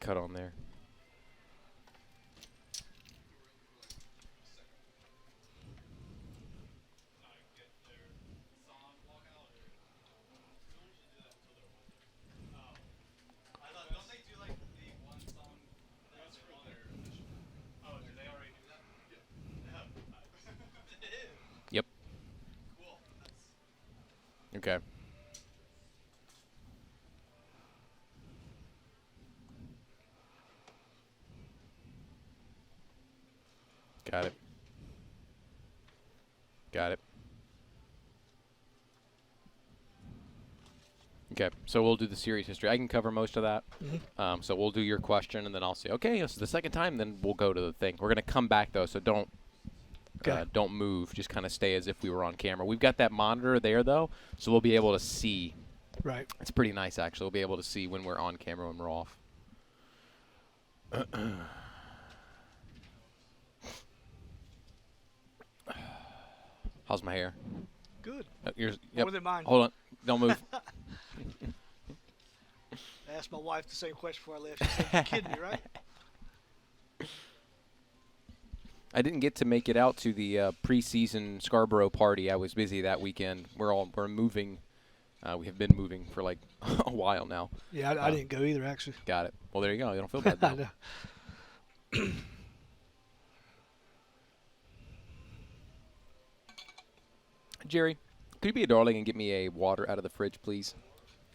cut on there. Yep. Okay. Got it. Got it. Okay, so we'll do the series history. I can cover most of that. Mm-hmm. So we'll do your question, and then I'll say, okay, this is the second time, then we'll go to the thing. We're going to come back, though, so don't move. Just kind of stay as if we were on camera. We've got that monitor there, though, so we'll be able to see. Right. It's pretty nice, actually. We'll be able to see when we're on camera, when we're off. How's my hair? Good. Yours, More than mine. Hold on. Don't move. I asked my wife the same question before I left. She said, "You're kidding me, right?" I didn't get to make it out to the preseason Scarborough party. I was busy that weekend. We're moving. We have been moving for like a while now. Yeah, I didn't go either, actually. Got it. Well, there you go. You don't feel bad I now. know. Jerry, could you be a darling and get me a water out of the fridge, please?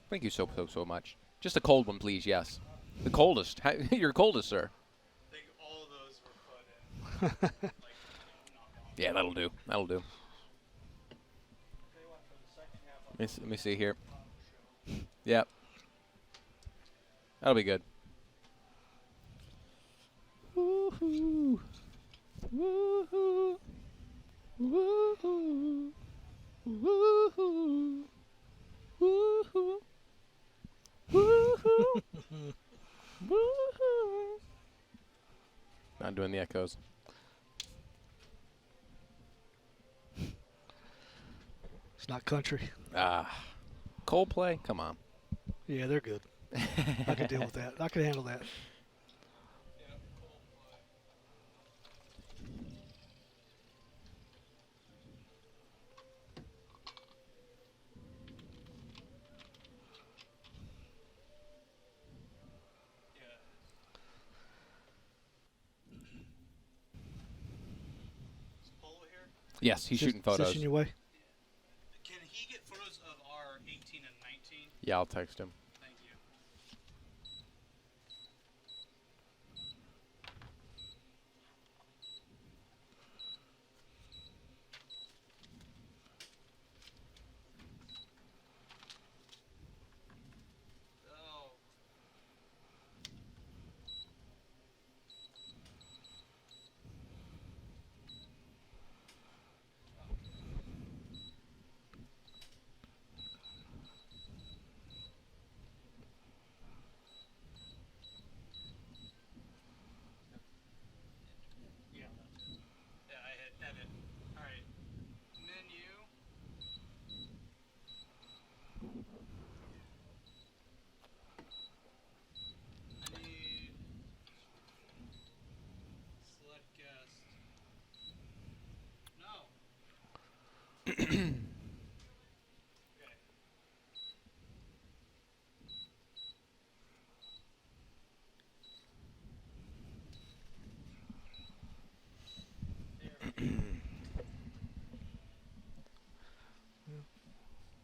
Thank you so much. Just a cold one, please. Yes, the coldest. You're coldest, sir. I think all of those were put in. Yeah, that'll do. That'll do. Let me see here. Yep. That'll be good. Woohoo! Woohoo! Woohoo! Woohoo! Woohoo! Woohoo! Woohoo! Not doing the echoes. It's not country. Coldplay? Come on. Yeah, they're good. I can deal with that. I can handle that. Yes, he's shooting photos. Is this in your way? Can he get photos of our 18 and 19? Yeah, I'll text him. Thank you. Oh. Yeah, I hit edit. All right. Menu. I need select guest. No. Okay.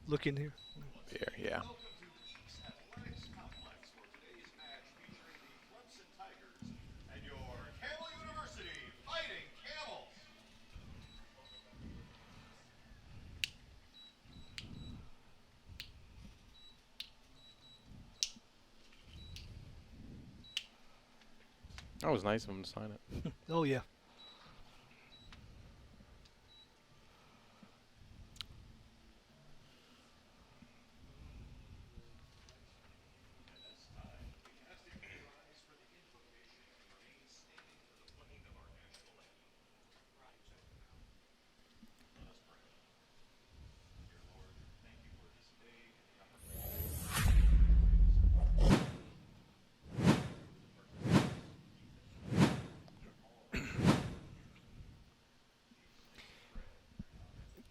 Look in here. Here, yeah. Welcome to the Chiefs Athletics Complex for today's match featuring the Clemson Tigers and your Campbell University Fighting Camels. That was nice of him to sign it. Oh, yeah.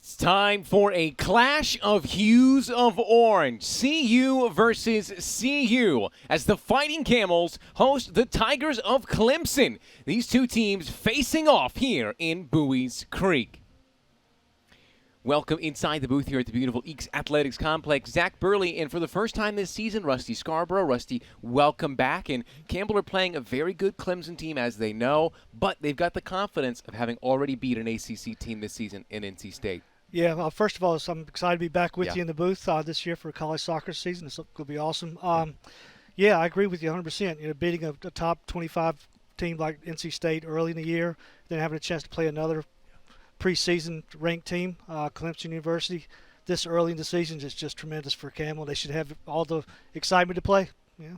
It's time for a clash of hues of orange. CU versus CU as the Fighting Camels host the Tigers of Clemson. These two teams facing off here in Buies Creek. Welcome inside the booth here at the beautiful Eakes Athletics Complex. Zach Burley, and for the first time this season, Rusty Scarborough. Rusty, welcome back. And Campbell are playing a very good Clemson team, as they know, but they've got the confidence of having already beat an ACC team this season in NC State. Yeah, first of all, I'm excited to be back with you in the booth this year for college soccer season. It's going to be awesome. Yeah, I agree with you 100%. You know, beating a top 25 team like NC State early in the year, then having a chance to play another preseason ranked team, Clemson University, this early in the season is just tremendous for Campbell. They should have all the excitement to play. Yeah.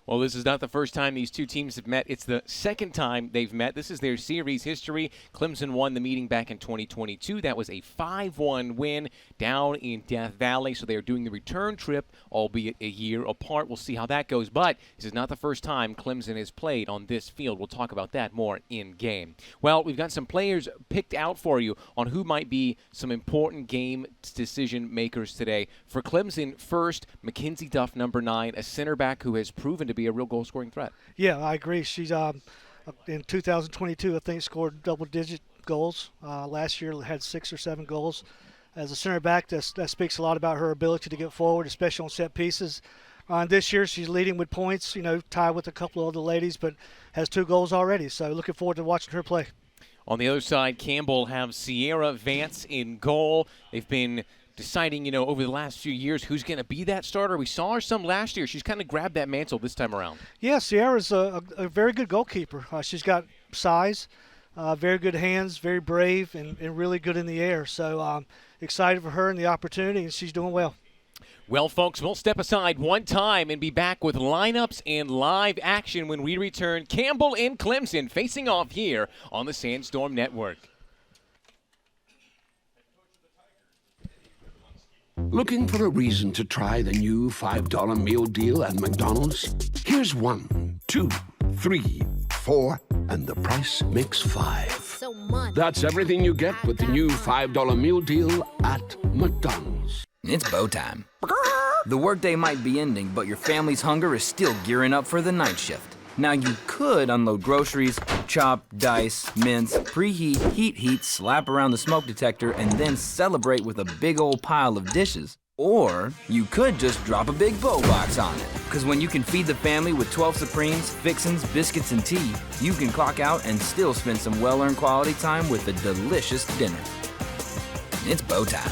Well, this is not the first time these two teams have met. It's the second time they've met. This is their series history. Clemson won the meeting back in 2022. That was a 5-1 win down in Death Valley. So they are doing the return trip, albeit a year apart. We'll see how that goes. But this is not the first time Clemson has played on this field. We'll talk about that more in game. Well, we've got some players picked out for you on who might be some important game decision makers today. For Clemson, first, Mackenzie Duff, number 9, a center back who has proven to be a real goal-scoring threat. Yeah, I agree. She's in 2022, I think, scored double-digit goals. Last year had 6 or 7 goals. As a center back, that speaks a lot about her ability to get forward, especially on set pieces. This year, she's leading with points, tied with a couple of other ladies, but has 2 goals already. So looking forward to watching her play. On the other side, Campbell have Sierra Vance in goal. They've been deciding, over the last few years who's going to be that starter. We saw her some last year. She's kind of grabbed that mantle this time around. Yeah, Sierra's a very good goalkeeper. She's got size, very good hands, very brave, and really good in the air. So excited for her and the opportunity, and she's doing well. Well, folks, we'll step aside one time and be back with lineups and live action when we return. Campbell and Clemson facing off here on the Sandstorm Network. Looking for a reason to try the new $5 meal deal at McDonald's? Here's 1, 2, 3, 4, and the price makes 5. So much. That's everything you get with the new $5 meal deal at McDonald's. It's bow time. The workday might be ending, but your family's hunger is still gearing up for the night shift. Now you could unload groceries, chop, dice, mince, preheat, heat, slap around the smoke detector, and then celebrate with a big old pile of dishes. Or you could just drop a big bow box on it. Because when you can feed the family with 12 Supremes, fixins, biscuits, and tea, you can clock out and still spend some well-earned quality time with a delicious dinner. It's bow time.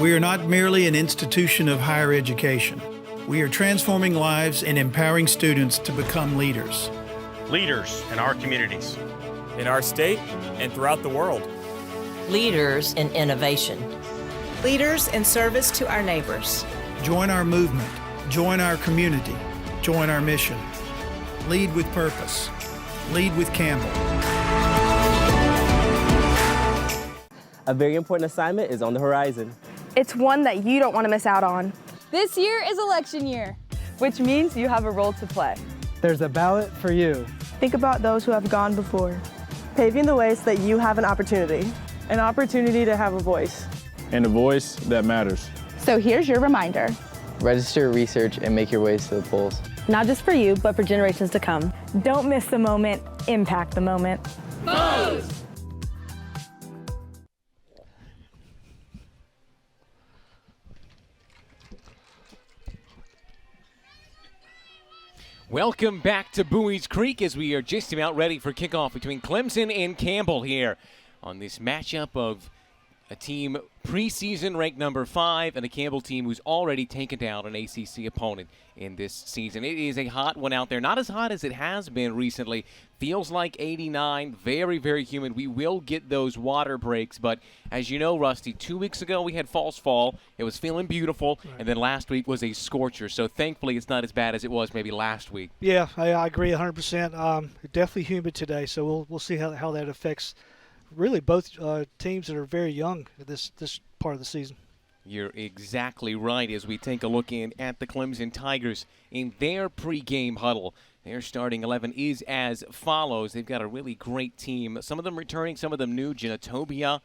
We are not merely an institution of higher education. We are transforming lives and empowering students to become leaders. Leaders in our communities, in our state, and throughout the world. Leaders in innovation. Leaders in service to our neighbors. Join our movement. Join our community. Join our mission. Lead with purpose. Lead with Campbell. A very important assignment is on the horizon. It's one that you don't want to miss out on. This year is election year, which means you have a role to play. There's a ballot for you. Think about those who have gone before, paving the way so that you have an opportunity to have a voice. And a voice that matters. So here's your reminder. Register, research, and make your ways to the polls. Not just for you, but for generations to come. Don't miss the moment, impact the moment. Vote! Welcome back to Buies Creek as we are just about ready for kickoff between Clemson and Campbell here on this matchup of a team preseason ranked number 5 and a Campbell team who's already taken down an ACC opponent in this season. It is a hot one out there, not as hot as it has been recently. Feels like 89, very, very humid. We will get those water breaks, but as you know, Rusty, 2 weeks ago we had false fall. It was feeling beautiful, and then last week was a scorcher. So thankfully it's not as bad as it was maybe last week. Yeah, I agree 100%. Definitely humid today, so we'll see how that affects really both teams that are very young at this part of the season. You're exactly right as we take a look in at the Clemson Tigers in their pregame huddle. Their starting 11 is as follows. They've got a really great team. Some of them returning, some of them new. Genotobia,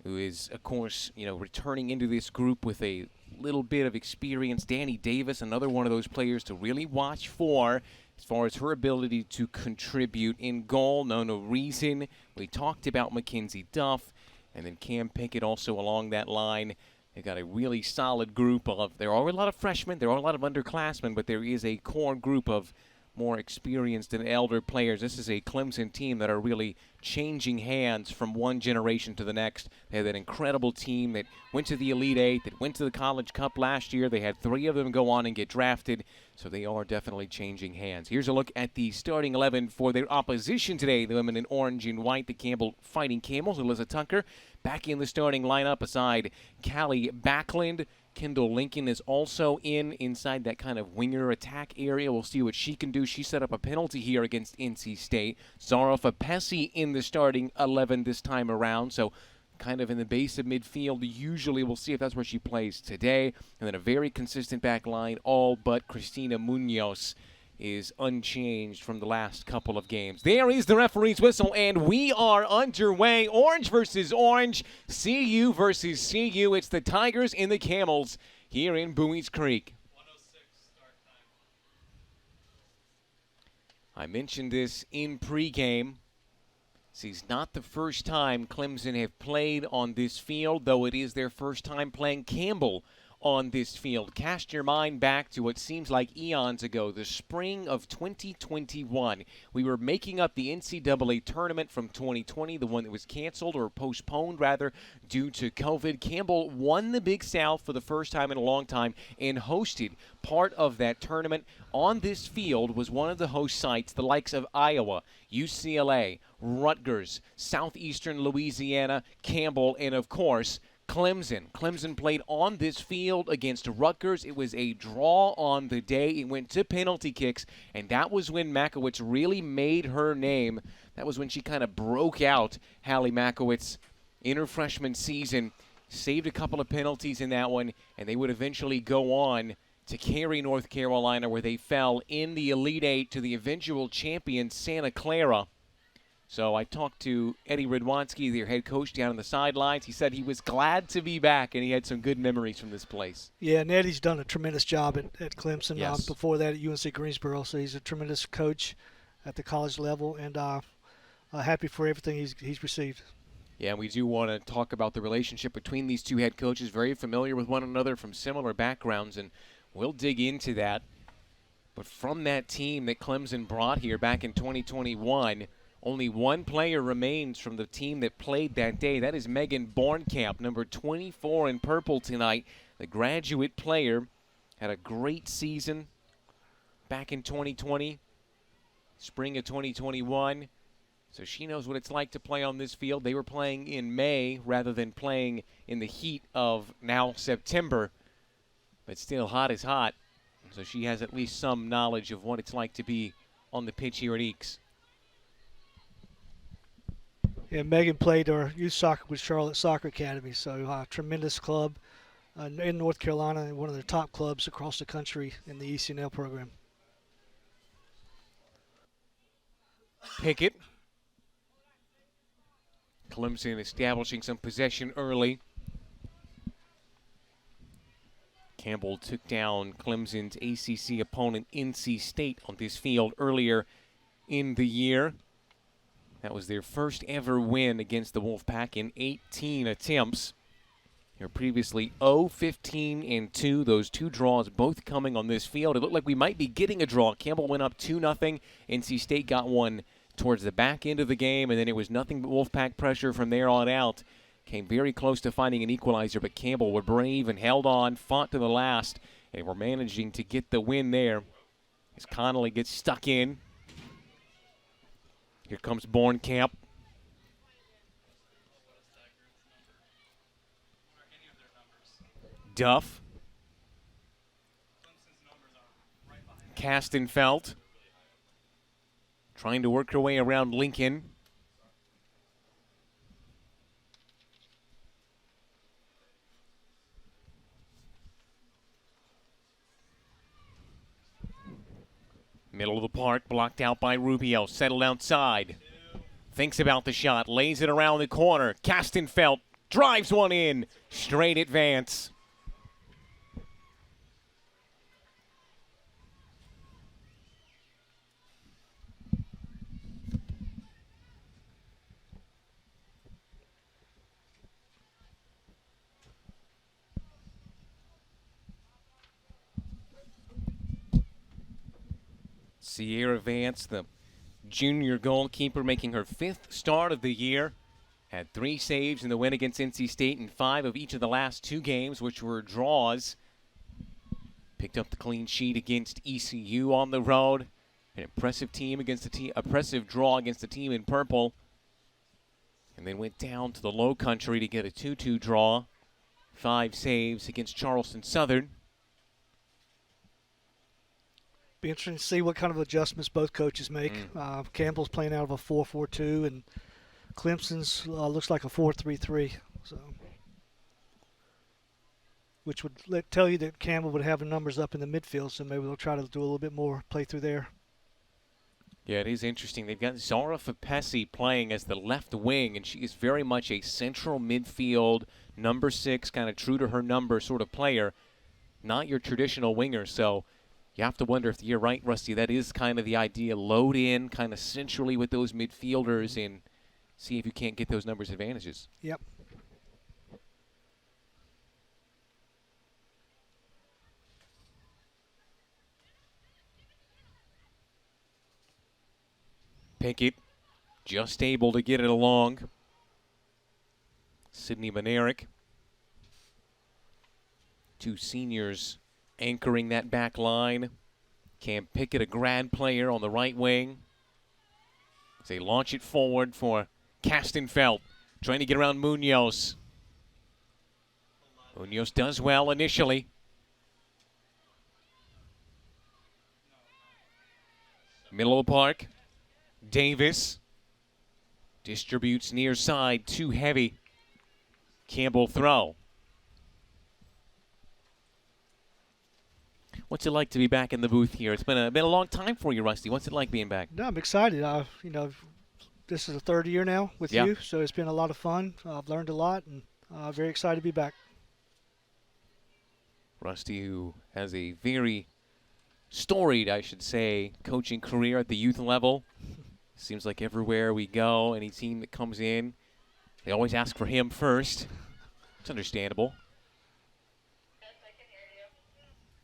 who is, of course, returning into this group with a little bit of experience. Danny Davis, another one of those players to really watch for as far as her ability to contribute. In goal, no reason. We talked about Mackenzie Duff, and then Cam Pickett also along that line. They've got a really solid group of, there are a lot of freshmen, there are a lot of underclassmen, but there is a core group of more experienced and elder players. This is a Clemson team that are really changing hands from one generation to the next. They have that incredible team that went to the Elite Eight, that went to the College Cup last year. They had 3 of them go on and get drafted, so they are definitely changing hands. Here's a look at the starting 11 for their opposition today. The women in orange and white, the Campbell Fighting Camels. Alyssa Tucker back in the starting lineup aside Callie Backlund. Kendall Lincoln is also inside that kind of winger attack area. We'll see what she can do. She set up a penalty here against NC State. Zara Fapesi in the starting 11 this time around, so kind of in the base of midfield. Usually we'll see if that's where she plays today. And then a very consistent back line, all but Cristina Munoz is unchanged from the last couple of games. There is the referee's whistle, and we are underway. Orange versus Orange, CU versus CU. It's the Tigers and the Camels here in Bowie's Creek. 1:06 start time. I mentioned this in pregame. This is not the first time Clemson have played on this field, though it is their first time playing Campbell on this field. Cast your mind back to what seems like eons ago, the spring of 2021. We were making up the NCAA tournament from 2020, the one that was canceled or postponed, rather, due to COVID. Campbell won the Big South for the first time in a long time and hosted part of that tournament. On this field was one of the host sites, the likes of Iowa, UCLA, Rutgers, Southeastern Louisiana, Campbell, and, of course, Clemson. Clemson played on this field against Rutgers. It was a draw on the day. It went to penalty kicks, and that was when Makowitz really made her name. That was when she kind of broke out, Hallie Makowitz, in her freshman season. Saved a couple of penalties in that one, and they would eventually go on to carry North Carolina, where they fell in the Elite Eight to the eventual champion, Santa Clara. So I talked to Eddie Radwanski, their head coach, down on the sidelines. He said he was glad to be back, and he had some good memories from this place. Yeah, and Eddie's done a tremendous job at Clemson. Yes. Before that at UNC Greensboro, so he's a tremendous coach at the college level, and happy for everything he's received. Yeah, we do want to talk about the relationship between these two head coaches, very familiar with one another from similar backgrounds, and we'll dig into that. But from that team that Clemson brought here back in 2021, only one player remains from the team that played that day. That is Megan Bornkamp, number 24 in purple tonight. The graduate player had a great season back in 2020, spring of 2021. So she knows what it's like to play on this field. They were playing in May rather than playing in the heat of now September. But still, hot is hot. So she has at least some knowledge of what it's like to be on the pitch here at Eakes. Yeah, Megan played our youth soccer with Charlotte Soccer Academy, so tremendous club in North Carolina, and one of the top clubs across the country in the ECNL program. Pickett. Clemson establishing some possession early. Campbell took down Clemson's ACC opponent, NC State, on this field earlier in the year. That was their first ever win against the Wolfpack in 18 attempts. They were previously 0-15-2. Those two draws both coming on this field. It looked like we might be getting a draw. Campbell went up 2-0. NC State got one towards the back end of the game, and then it was nothing but Wolfpack pressure from there on out. Came very close to finding an equalizer, but Campbell were brave and held on, fought to the last, and were managing to get the win there. As Connolly gets stuck in. Here comes Bornkamp. Duff. Kastenfeld. Trying to work her way around Lincoln. Middle of the park, blocked out by Rubio. Settled outside. Thinks about the shot. Lays it around the corner. Castenfeld drives one in. Straight advance. Sierra Vance, the junior goalkeeper, making her 5th start of the year. Had 3 saves in the win against NC State in 5 of each of the last 2 games, which were draws. Picked up the clean sheet against ECU on the road. An impressive team against the team, impressive draw against the team in purple. And then went down to the Low Country to get a 2-2 draw. 5 saves against Charleston Southern. Be interesting to see what kind of adjustments both coaches make. Campbell's playing out of a 4-4-2, and Clemson's looks like a 4-3-3. So, which would tell you that Campbell would have the numbers up in the midfield, so maybe they'll try to do a little bit more play through there. Yeah, it is interesting. They've got Zara Fapesi playing as the left wing, and she is very much a central midfield, number 6, kind of true to her number sort of player, not your traditional winger. So you have to wonder if you're right, Rusty. That is kind of the idea. Load in kind of centrally with those midfielders and see if you can't get those numbers advantages. Yep. Pickett just able to get it along. Sydney Monerick. 2 seniors anchoring that back line. Cam Pickett, a grad player on the right wing. As they launch it forward for Castenfeld, trying to get around Munoz. Munoz does well initially. Middle of the park. Davis distributes near side, too heavy. Campbell throw. What's it like to be back in the booth here? It's been a long time for you, Rusty. What's it like being back? No, I'm excited. This is the 3rd year now with you, so it's been a lot of fun. I've learned a lot, and very excited to be back. Rusty, who has a very storied, I should say, coaching career at the youth level. Seems like everywhere we go, any team that comes in, they always ask for him first. It's understandable.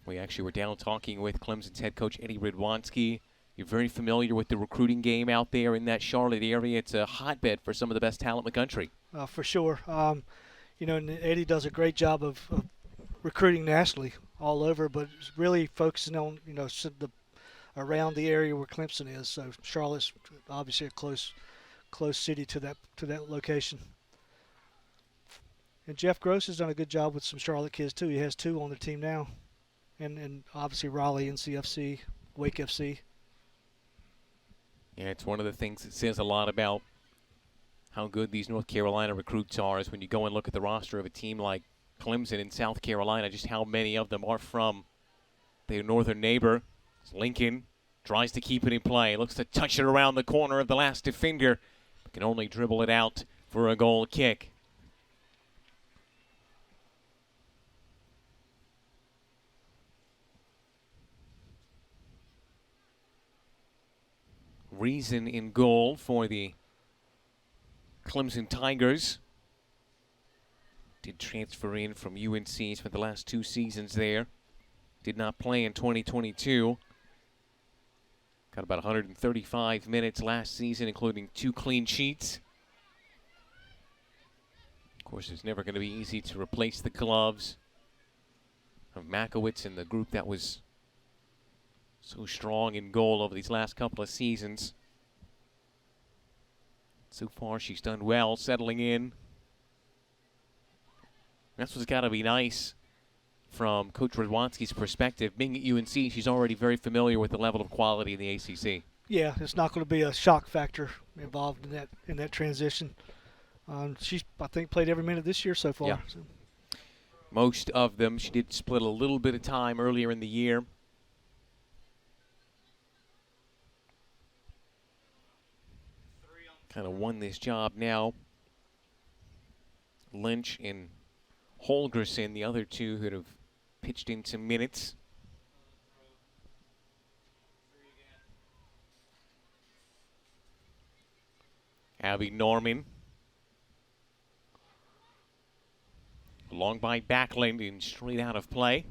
We actually were down talking with Clemson's head coach, Eddie Radwanski. You're very familiar with the recruiting game out there in that Charlotte area. It's a hotbed for some of the best talent in the country. For sure. And Eddie does a great job of recruiting nationally all over, but really focusing on, around the area where Clemson is. So Charlotte's obviously a close city to that location. And Jeff Gross has done a good job with some Charlotte kids too. He has 2 on the team now. And obviously Raleigh, NCFC, Wake FC. Yeah, it's one of the things that says a lot about how good these North Carolina recruits are is when you go and look at the roster of a team like Clemson in South Carolina, just how many of them are from their northern neighbor. Lincoln tries to keep it in play, looks to touch it around the corner of the last defender, but can only dribble it out for a goal kick. Reason in goal for the Clemson Tigers. Did transfer in from UNC, spent the last 2 seasons there. Did not play in 2022. Got about 135 minutes last season, including 2 clean sheets. Of course, it's never going to be easy to replace the gloves of Makowitz and the group that was so strong in goal over these last couple of seasons. So far, she's done well, settling in. That's what's got to be nice from Coach Radwanski's perspective. Being at UNC, she's already very familiar with the level of quality in the ACC. Yeah, it's not going to be a shock factor involved in that transition. She's, I think, played every minute this year so far. Yeah. So. Most of them. She did split a little bit of time earlier in the year. kind of won this job now. Lynch and Holgerson, the other two that have pitched in some minutes. Abby Norman. Long by Backlund and straight out of play.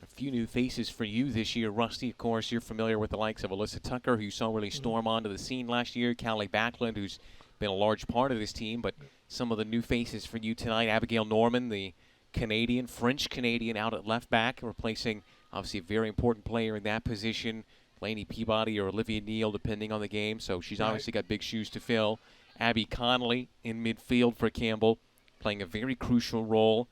A few new faces for you this year, Rusty. Of course, you're familiar with the likes of Alyssa Tucker, who you saw really storm onto the scene last year. Callie Backlund, who's been a large part of this team. But some of the new faces for you tonight, Abigail Norman, the Canadian, French-Canadian out at left back, replacing obviously a very important player in that position. Lainey Peabody or Olivia Neal, depending on the game. So she's obviously got big shoes to fill. Abby Connolly in midfield for Campbell, playing a very crucial role.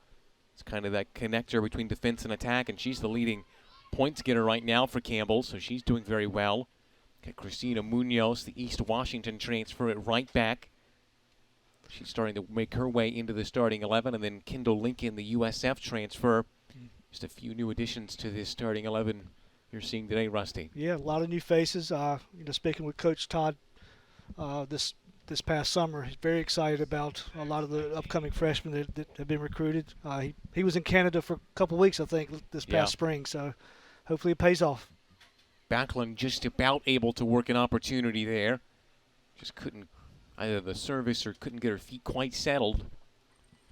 It's kind of that connector between defense and attack, and she's the leading points getter right now for Campbell, so she's doing very well. Got Christina Munoz, the East Washington transfer at right back. She's starting to make her way into the starting 11, and then Kendall Lincoln, the USF transfer. Just a few new additions to this starting 11 you're seeing today, Rusty. Yeah, a lot of new faces. Speaking with Coach Todd this past summer, he's very excited about a lot of the upcoming freshmen that have been recruited. He was in Canada for a couple weeks, I think, this past spring, so hopefully it pays off. Backlund just about able to work an opportunity there. Just couldn't either the service or couldn't get her feet quite settled.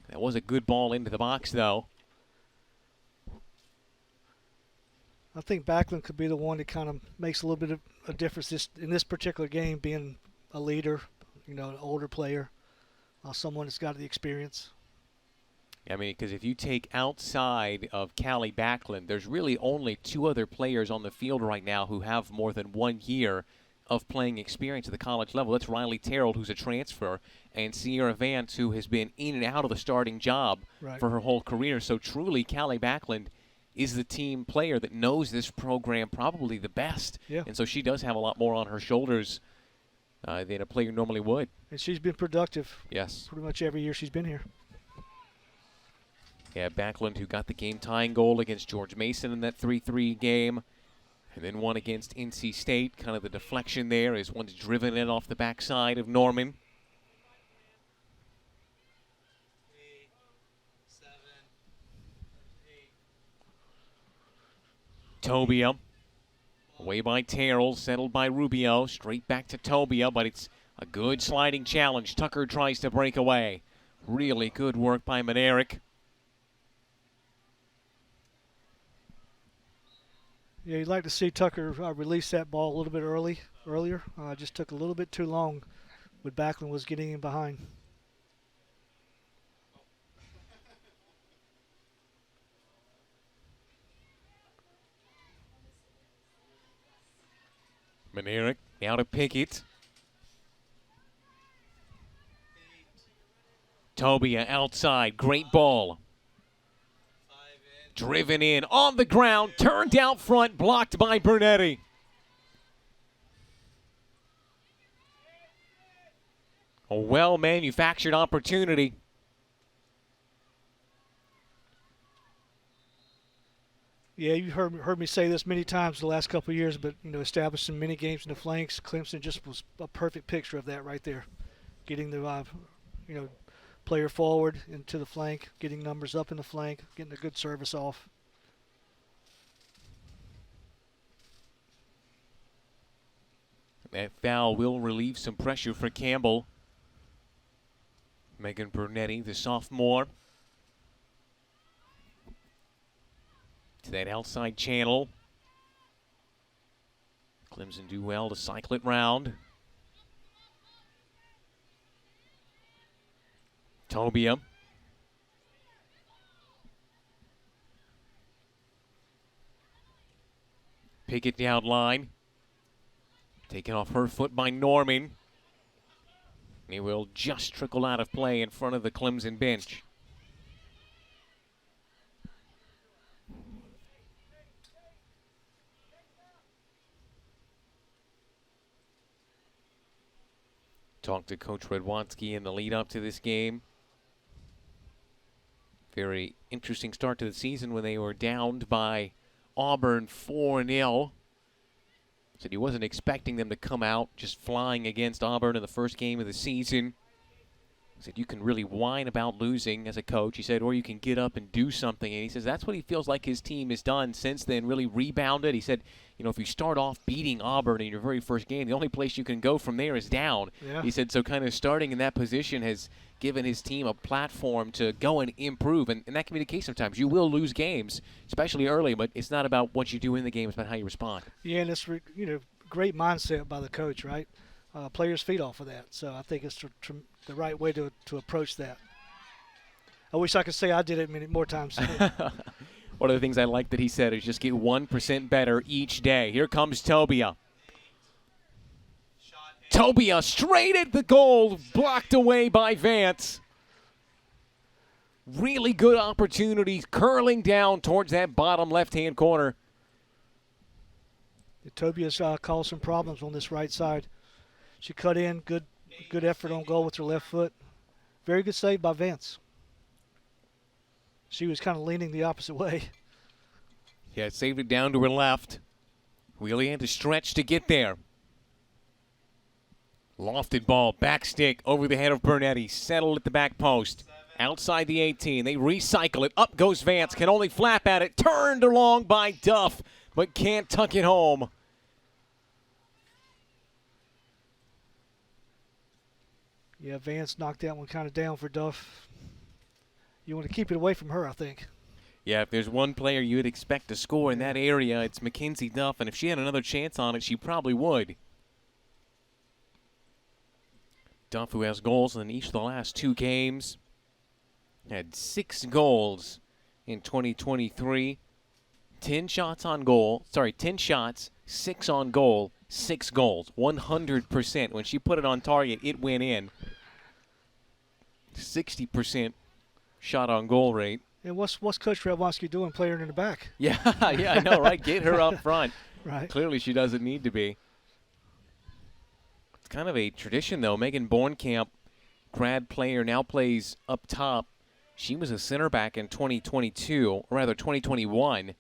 That was a good ball into the box, though. I think Backlund could be the one that kind of makes a little bit of a difference in this particular game, being a leader, an older player, someone that's got the experience. I mean, because if you take outside of Callie Backlund, there's really only two other players on the field right now who have more than 1 year of playing experience at the college level. That's Riley Terrell, who's a transfer, and Sierra Vance, who has been in and out of the starting job for her whole career. So truly, Callie Backlund is the team player that knows this program probably the best. Yeah. And so she does have a lot more on her shoulders than a player normally would. And she's been productive. Yes. Pretty much every year she's been here. Yeah, Backlund, who got the game-tying goal against George Mason in that 3-3 game, and then one against NC State. Kind of the deflection there as one's driven in off the backside of Norman. Tobia, away by Terrell, settled by Rubio, straight back to Tobia, but it's a good sliding challenge. Tucker tries to break away. Really good work by Manerick. Yeah, you'd like to see Tucker release that ball a little bit earlier. Just took a little bit too long when Backlund was getting in behind. Manerick now to Pickett. Tobia outside, great ball. Driven in, on the ground, turned out front, blocked by Bernetti. A well-manufactured opportunity. Yeah, you've heard me say this many times the last couple of years, but establishing many games in the flanks, Clemson just was a perfect picture of that right there. Getting the player forward into the flank, getting numbers up in the flank, getting a good service off. That foul will relieve some pressure for Campbell. Megan Bernetti, the sophomore. To that outside channel. Clemson do well to cycle it round. Tobia. Pickett down line. Taken off her foot by Norman. He will just trickle out of play in front of the Clemson bench. Talked to Coach Radwanski in the lead up to this game. Very interesting start to the season when they were downed by Auburn 4-0. Said he wasn't expecting them to come out just flying against Auburn in the first game of the season. He said you can really whine about losing as a coach. He said, or you can get up and do something. And he says that's what he feels like his team has done since then, really rebounded. He said, if you start off beating Auburn in your very first game, the only place you can go from there is down. Yeah. He said so kind of starting in that position has given his team a platform to go and improve. And that can be the case sometimes. You will lose games, especially early, but it's not about what you do in the game. It's about how you respond. Yeah, and it's great mindset by the coach, right? Players feed off of that. So I think it's the right way to approach that. I wish I could say I did it many more times. One of the things I like that he said is just get 1% better each day. Here comes Tobia. Tobia straight at the goal, blocked away by Vance. Really good opportunities curling down towards that bottom left-hand corner. Tobia's caused some problems on this right side. She cut in, good effort on goal with her left foot. Very good save by Vance. She was kind of leaning the opposite way. Yeah, saved it down to her left. Really had to stretch to get there. Lofted ball, back stick over the head of Bernetti. Settled at the back post. Outside the 18. They recycle it. Up goes Vance. Can only flap at it. Turned along by Duff, but can't tuck it home. Yeah, Vance knocked that one kind of down for Duff. You want to keep it away from her, I think. Yeah, if there's one player you would expect to score in that area, it's Mackenzie Duff, and if she had another chance on it, she probably would. Duff, who has goals in each of the last 2 games, had 6 goals in 2023. 10 shots on goal. 10 shots, 6 on goal, 6 goals. 100%. When she put it on target, it went in. 60% shot on goal rate. And what's Coach Radwanski doing playing her in the back? Yeah, I know, right? Get her up front. Right. Clearly she doesn't need to be. It's kind of a tradition, though. Megan Bornkamp, grad player, now plays up top. She was a center back in 2022, or rather 2021,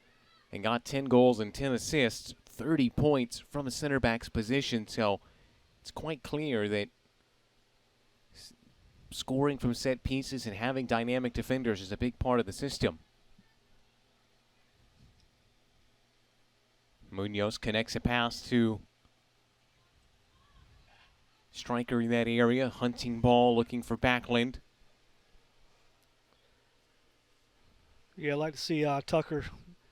and got 10 goals and 10 assists, 30 points from a center back's position. So it's quite clear that scoring from set pieces and having dynamic defenders is a big part of the system. Munoz connects a pass to striker in that area. Hunting ball, looking for Backlund. Yeah, I'd like to see Tucker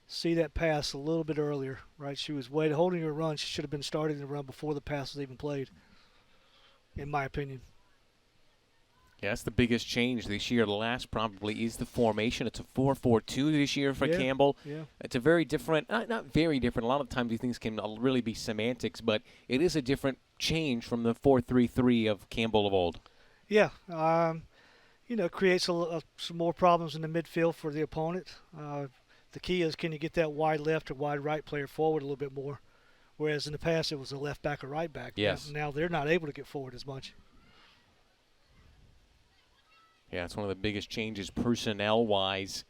see that pass a little bit earlier, right? She was holding her run. She should have been starting the run before the pass was even played, in my opinion. Yeah, that's the biggest change this year. The last probably is the formation. It's a 4-4-2 this year for Campbell. Yeah. It's a very different, not very different. A lot of times these things can really be semantics, but it is a different change from the 4-3-3 of Campbell of old. Yeah, creates some more problems in the midfield for the opponent. The key is, can you get that wide left or wide right player forward a little bit more? Whereas in the past it was a left back or right back. Yes. Now they're not able to get forward as much. Yeah, it's one of the biggest changes personnel-wise.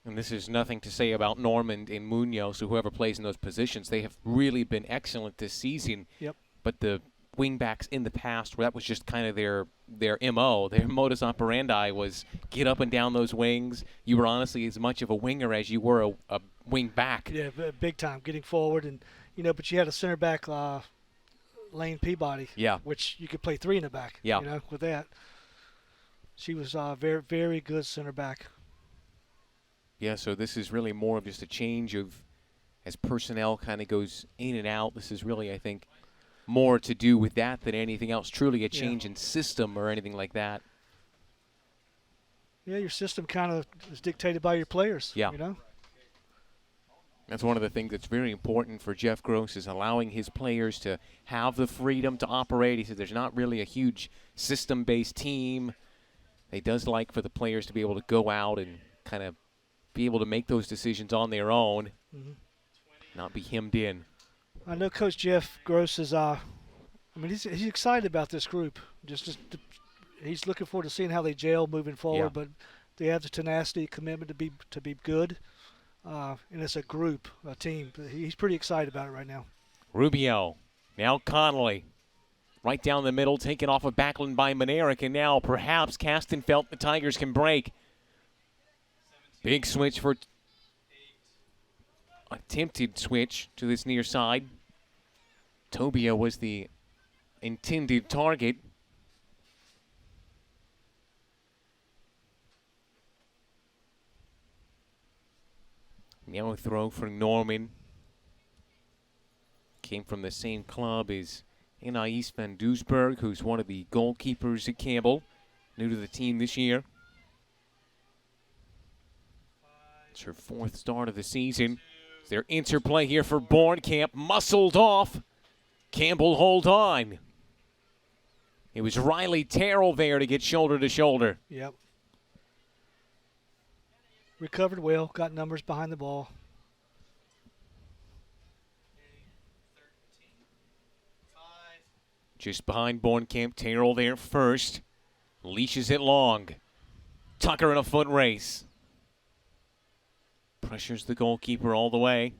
And this is nothing to say about Norman and Munoz, or whoever plays in those positions. They have really been excellent this season. Yep. But the wingbacks in the past, where that was just kind of their MO, their modus operandi was get up and down those wings. You were honestly as much of a winger as you were a wing back. Yeah, big time, getting forward. And, but you had a center back, Lane Peabody, which you could play 3 in the back, with that. She was very, very good center back. Yeah, so this is really more of just a change of, as personnel kind of goes in and out, this is really, I think, more to do with that than anything else. Truly a change in system or anything like that. Yeah, your system kind of is dictated by your players. Yeah. That's one of the things that's very important for Jeff Gross, is allowing his players to have the freedom to operate. He said there's not really a huge system-based team. He does like for the players to be able to go out and kind of be able to make those decisions on their own, not be hemmed in. I know Coach Jeff Gross is, he's excited about this group. He's looking forward to seeing how they gel moving forward. But they have the tenacity, commitment to be good. and it's a group, a team. He's pretty excited about it right now. Rubio, now Connolly. Right down the middle, taken off of Backlund by Monerick, and now perhaps Castenfeld, the Tigers can break. Big switch for attempted switch to this near side. Tobia was the intended target. Now a throw for Norman. Came from the same club as Anais van Doesburg, who's one of the goalkeepers at Campbell. New to the team this year. It's her 4th start of the season. It's their interplay here for Bornkamp. Muscled off. Campbell hold on. It was Riley Terrell there to get shoulder to shoulder. Yep. Recovered well, got numbers behind the ball. Just behind Bornkamp, Terrell there first. Leashes it long. Tucker in a foot race. Pressures the goalkeeper all the way.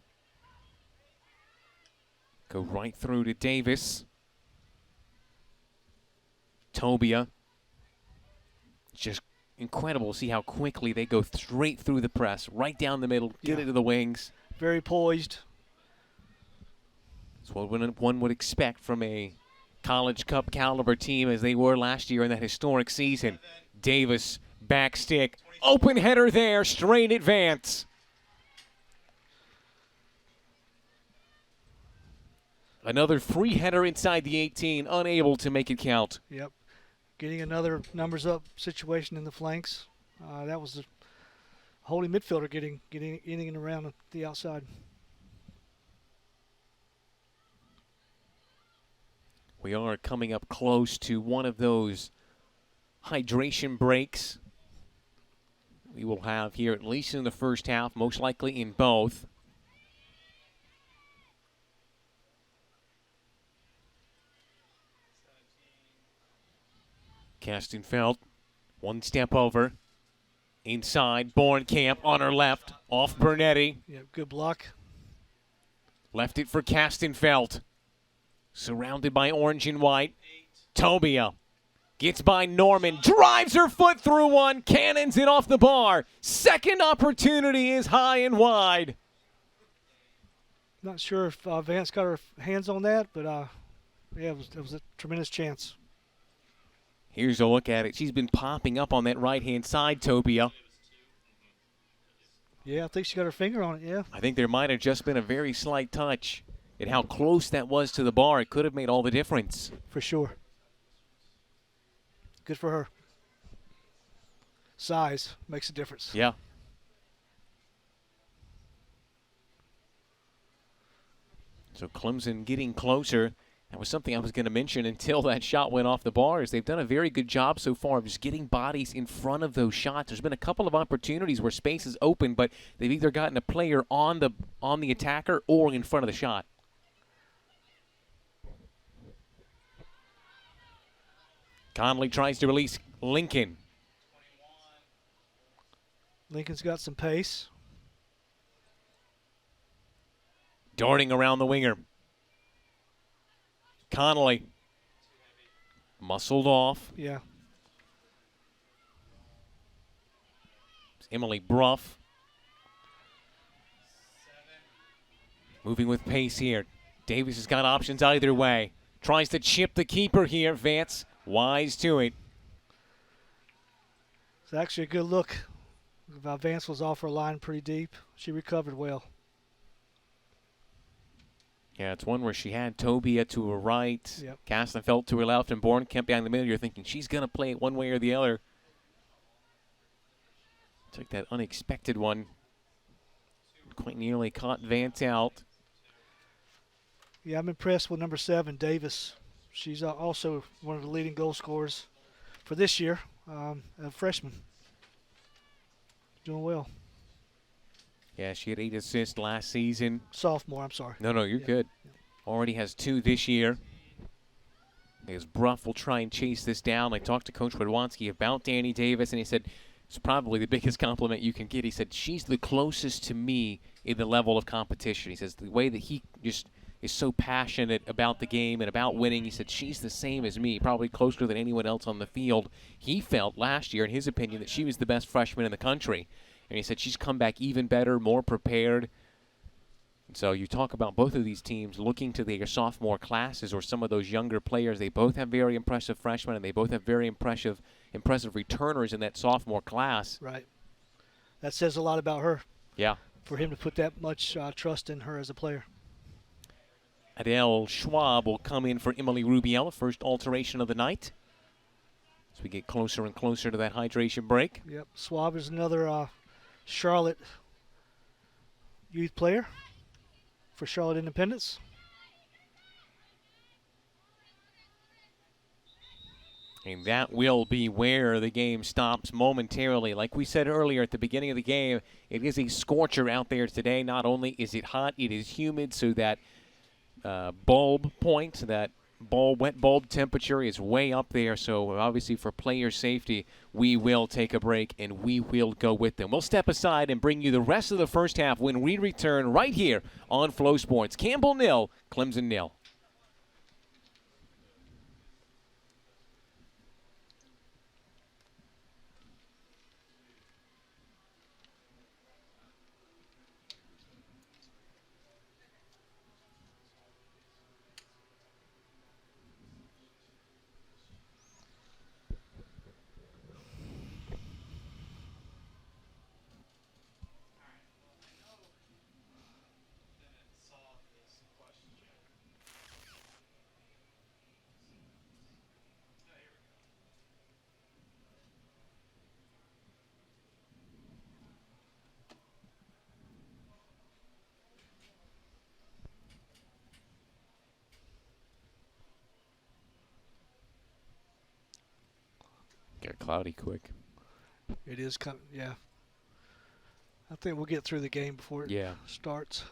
Go right through to Davis. Tobia. Just incredible to see how quickly they go straight through the press, right down the middle, get it to the wings. Very poised. That's what one would expect from a College Cup caliber team as they were last year in that historic season. Davis, back stick, open header there, straight advance. Another free header inside the 18, unable to make it count. Yep. Getting another numbers up situation in the flanks. That was the holding midfielder getting in and around the outside. We are coming up close to one of those hydration breaks we will have here, at least in the first half, most likely in both. Castenfeld, one step over. Inside, Bornkamp on her left, off Bernetti. Yeah, good block. Left it for Castenfeld. Surrounded by orange and white. Tobia gets by Norman, drives her foot through one, cannons it off the bar. Second opportunity is high and wide. Not sure if Vance got her hands on that, but yeah, it was a tremendous chance. Here's a look at it. She's been popping up on that right-hand side, Tobia. Yeah, I think she got her finger on it, yeah. I think there might have just been a very slight touch. And how close that was to the bar, it could have made all the difference. For sure. Good for her. Size makes a difference. Yeah. So Clemson getting closer. That was something I was going to mention until that shot went off the bar. Is they've done a very good job so far of just getting bodies in front of those shots. There's been a couple of opportunities where space is open, but they've either gotten a player on the attacker or in front of the shot. Conley tries to release Lincoln. Lincoln's got some pace. Darting around the winger. Connolly. Muscled off. Yeah. Emily Bruff. Moving with pace here. Davis has got options either way. Tries to chip the keeper here. Vance wise to it. It's actually a good look. Vance was off her line pretty deep. She recovered well. Yeah, it's one where she had Tobia to her right, yep. Castenfeld to her left, and Bornkamp behind the middle. You're thinking she's going to play it one way or the other. Took that unexpected one. Quite nearly caught Vance out. Yeah, I'm impressed with number 7, Davis. She's also one of the leading goal scorers for this year, a freshman. Doing well. Yeah, she had 8 assists last season. Sophomore, I'm sorry. No, you're good. Already has 2 this year. As Bruff will try and chase this down. I talked to Coach Radwanski about Danny Davis, and he said, It's probably the biggest compliment you can get. He said, she's the closest to me in the level of competition. He says the way that he just is so passionate about the game and about winning, he said she's the same as me, probably closer than anyone else on the field. He felt last year, in his opinion, that she was the best freshman in the country. And he said she's come back even better, more prepared. And so you talk about both of these teams looking to their sophomore classes or some of those younger players. They both have very impressive freshmen, and they both have very impressive returners in that sophomore class. Right. That says a lot about her. Yeah. For him to put that much trust in her as a player. Adele Schwab will come in for Emily Rubiel, first alteration of the night, as we get closer and closer to that hydration break. Yep. Schwab is another Charlotte youth player for Charlotte Independence. And that will be where the game stops momentarily. Like we said earlier at the beginning of the game, it is a scorcher out there today. Not only is it hot, it is humid, so that bulb point, that wet bulb temperature is way up there. So obviously for player safety, we will take a break and we will go with them. We'll step aside and bring you the rest of the first half when we return right here on Flow Sports. Campbell 0, Clemson 0. Get cloudy quick. It is kind of, yeah. I think we'll get through the game before it starts.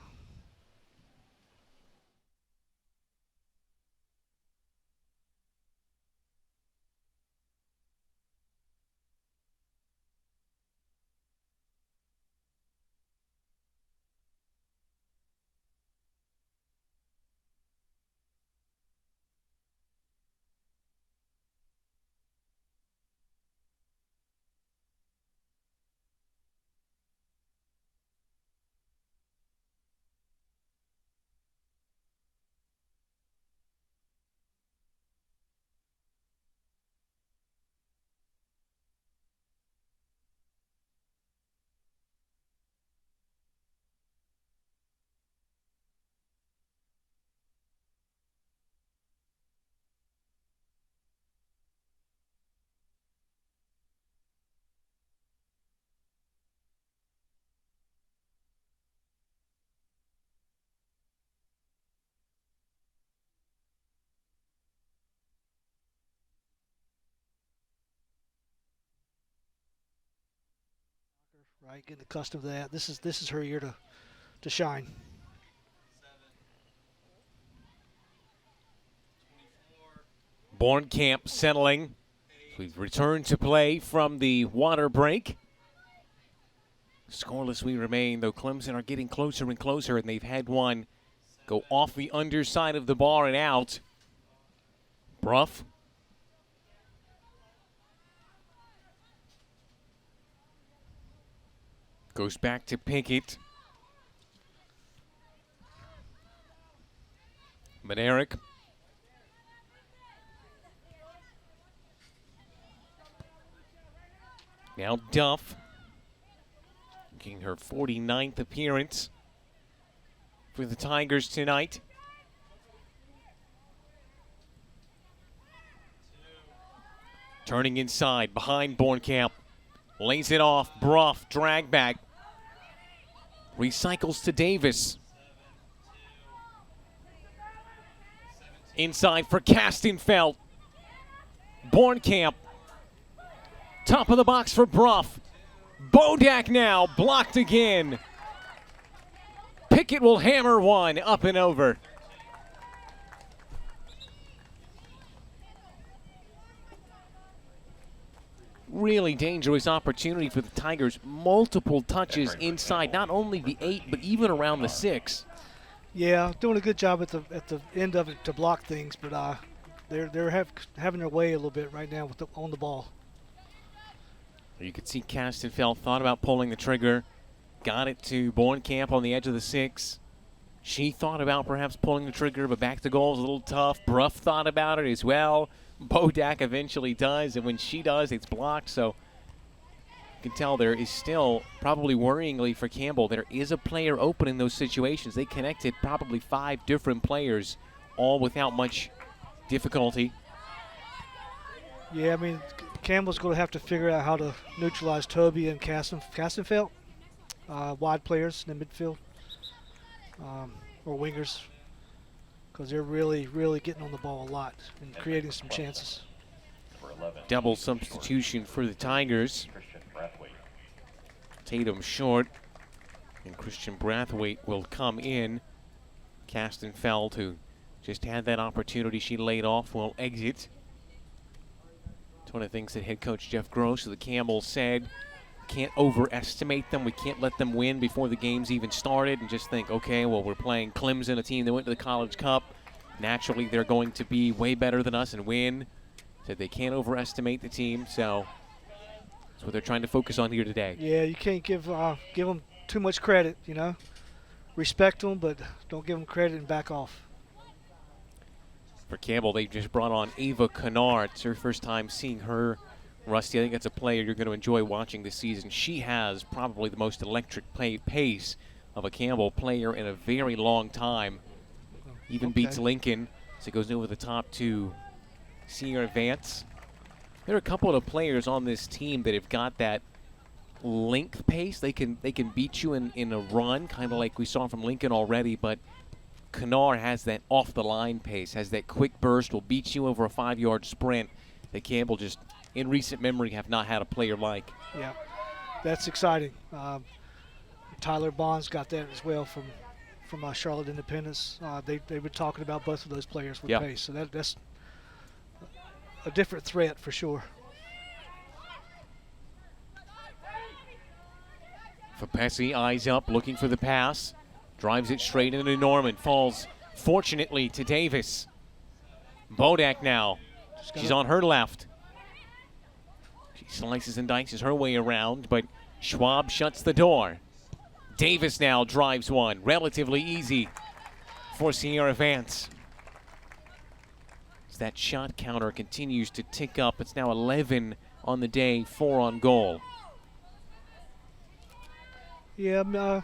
Right, getting accustomed to that. This is her year to shine. Bornkamp settling. We've returned to play from the water break. Scoreless we remain, though Clemson are getting closer and closer, and they've had one go off the underside of the bar and out. Bruff. Goes back to Pinkett. Manerick. Now Duff. Making her 49th appearance for the Tigers tonight. Turning inside behind Bornkamp. Lays it off. Bruff, drag back. Recycles to Davis. Inside for Castenfeld. Bornkamp. Top of the box for Bruff. Bodak now, blocked again. Pickett will hammer one up and over. really dangerous opportunity for the Tigers. Multiple touches inside, not only the 8, but even around the 6. Yeah, doing a good job at the end of it to block things, but they're having their way a little bit right now with on the ball. You could see Castenfeld thought about pulling the trigger, got it to Bornkamp on the edge of the 6. She thought about perhaps pulling the trigger, but back to goal is a little tough. Bruff thought about it as well. Bodak eventually does, and when she does, it's blocked. So you can tell there is still, probably worryingly for Campbell, there is a player open in those situations. They connected probably 5 different players, all without much difficulty. Yeah, I mean, Campbell's going to have to figure out how to neutralize Toby and Castenfeld, wide players in the midfield, or wingers, because they're really, really getting on the ball a lot and creating some chances. Double substitution for the Tigers. Tatum short, and Christian Brathwaite will come in. Castenfeld, who just had that opportunity she laid off, will exit. It's one of the things that head coach Jeff Gross of the Campbell said. Can't overestimate them. We can't let them win before the game's even started and just think, okay, well, we're playing Clemson, a team that went to the College Cup. Naturally, they're going to be way better than us and win. Said they can't overestimate the team, so that's what they're trying to focus on here today. Yeah, you can't give them too much credit, you know. Respect them, but don't give them credit and back off. For Campbell, they just brought on Ava Kennard. It's her first time seeing her. Rusty, I think that's a player you're going to enjoy watching this season. She has probably the most electric pace of a Campbell player in a very long time. Even beats Lincoln, so it goes over the top to Sierra Vance. There are a couple of players on this team that have got that length pace. They can beat you in a run, kind of like we saw from Lincoln already, but Kennard has that off-the-line pace, has that quick burst, will beat you over a 5-yard sprint that Campbell just, in recent memory, have not had a player like. Yeah, that's exciting. Tyler Bonds got that as well from Charlotte Independence. They were talking about both of those players with pace, so that's a different threat for sure. Fapesi eyes up, looking for the pass. Drives it straight into Norman. Falls, fortunately, to Davis. Bodak now. She's on her left. She slices and dices her way around, but Schwab shuts the door. Davis now drives one. Relatively easy for Sierra Vance. As that shot counter continues to tick up. It's now 11 on the day, 4 on goal. Yeah, I'm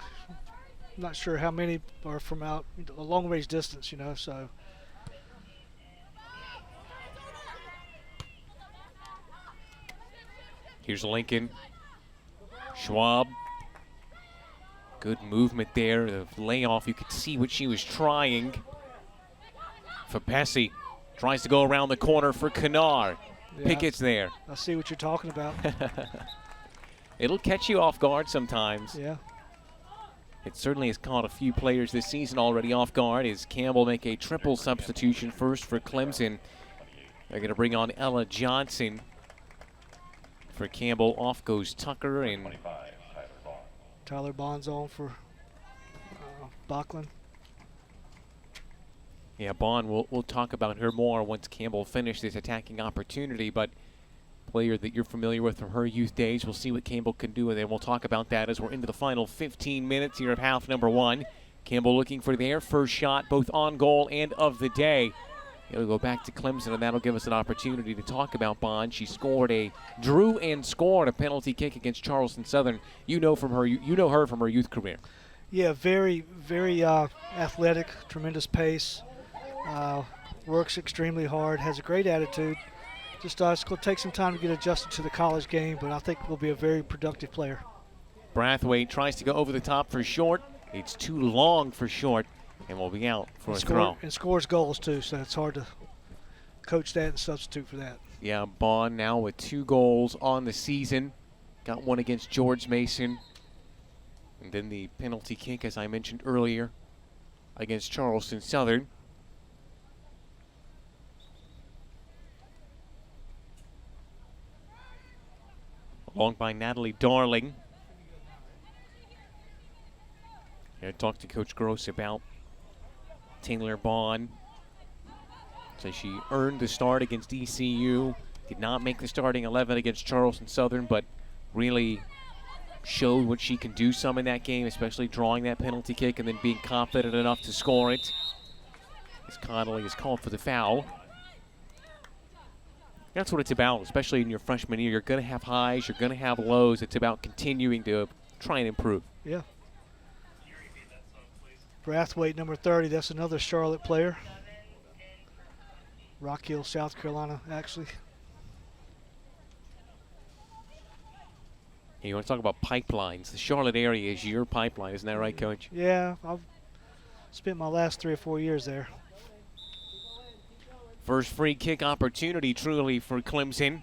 not sure how many are from out a long range distance, you know, so. Here's Lincoln. Schwab. Good movement there. The layoff, you could see what she was trying. Fapesi tries to go around the corner for Kennard. Yeah, Pickett's there. I see what you're talking about. It'll catch you off guard sometimes. Yeah. It certainly has caught a few players this season already off guard as Campbell make a triple substitution first for Clemson. They're going to bring on Ella Johnson. For Campbell, off goes Tucker and Tyler Bonds on for Bachland. Yeah, Bond, we'll talk about her more once Campbell finishes this attacking opportunity, but player that you're familiar with from her youth days. We'll see what Campbell can do, and then we'll talk about that as we're into the final 15 minutes here of half number 1. Campbell looking for their first shot, both on goal and of the day. It'll go back to Clemson, and that'll give us an opportunity to talk about Bond. She scored a penalty kick against Charleston Southern. You know her from her youth career. Yeah, very, very athletic, tremendous pace. Works extremely hard, has a great attitude. Just it's going to take some time to get adjusted to the college game, but I think will be a very productive player. Brathwaite tries to go over the top for short. It's too long for short, and will be out for a throw. And scores goals too, so it's hard to coach that and substitute for that. Yeah, Bond now with 2 goals on the season. Got one against George Mason. And then the penalty kick, as I mentioned earlier, against Charleston Southern. Long by Natalie Darling. I talked to Coach Gross about Taylor Bond. So she earned the start against ECU. Did not make the starting 11 against Charleston Southern, but really showed what she can do some in that game, especially drawing that penalty kick and then being confident enough to score it. As Connolly is called for the foul. That's what it's about, especially in your freshman year. You're going to have highs, you're going to have lows. It's about continuing to try and improve. Yeah. Brathwaite, number 30, that's another Charlotte player. Rock Hill, South Carolina, actually. You want to talk about pipelines. The Charlotte area is your pipeline, isn't that right, Coach? Yeah, I've spent my last 3 or 4 years there. First free kick opportunity truly for Clemson.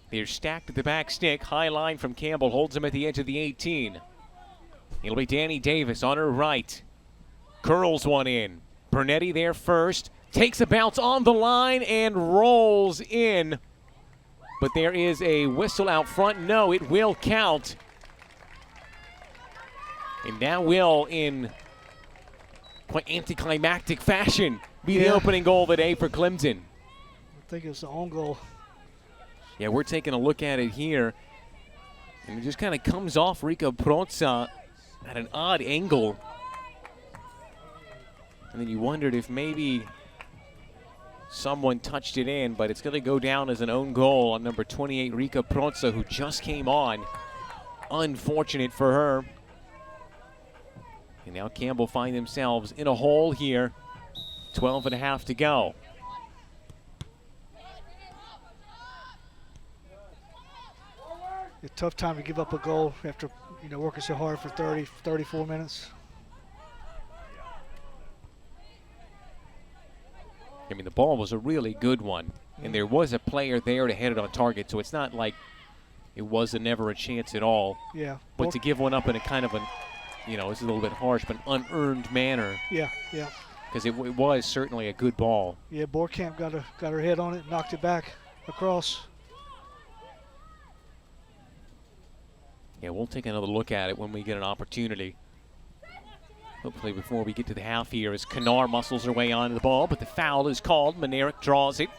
They're stacked at the back stick. High line from Campbell holds him at the edge of the 18. It'll be Danny Davis on her right. Curls one in. Bernetti there first. Takes a bounce on the line and rolls in. But there is a whistle out front. No, it will count. And that will, in quite anticlimactic fashion, be the opening goal of the day for Clemson. I think it's the own goal. Yeah, we're taking a look at it here. And it just kind of comes off Rico Prozza at an odd angle. And then you wondered if maybe someone touched it in, but it's going to go down as an own goal on number 28, Rico Prozza, who just came on. Unfortunate for her. And now Campbell find themselves in a hole here. 12 and a half to go. A tough time to give up a goal after working so hard for 34 minutes. I mean, the ball was a really good one, and there was a player there to hit it on target, so it's not like it was never a chance at all. Yeah. But to give one up in a kind of it's a little bit harsh, but an unearned manner. Yeah. Because it was certainly a good ball. Yeah, Borkamp got her head on it, knocked it back across. Yeah, we'll take another look at it when we get an opportunity. Hopefully before we get to the half here, as Kanar muscles her way onto the ball, but the foul is called. Manerick draws it.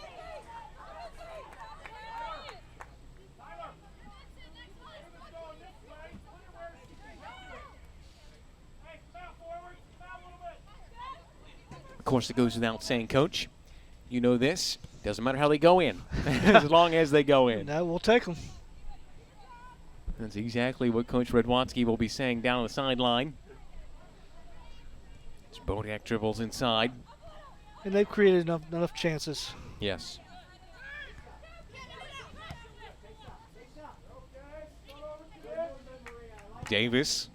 Of course, it goes without saying, Coach, you know this. Doesn't matter how they go in, as long as they go in. No, we'll take them. That's exactly what Coach Redwanski will be saying down on the sideline. As Bodak dribbles inside. And they've created enough chances. Yes. Davis.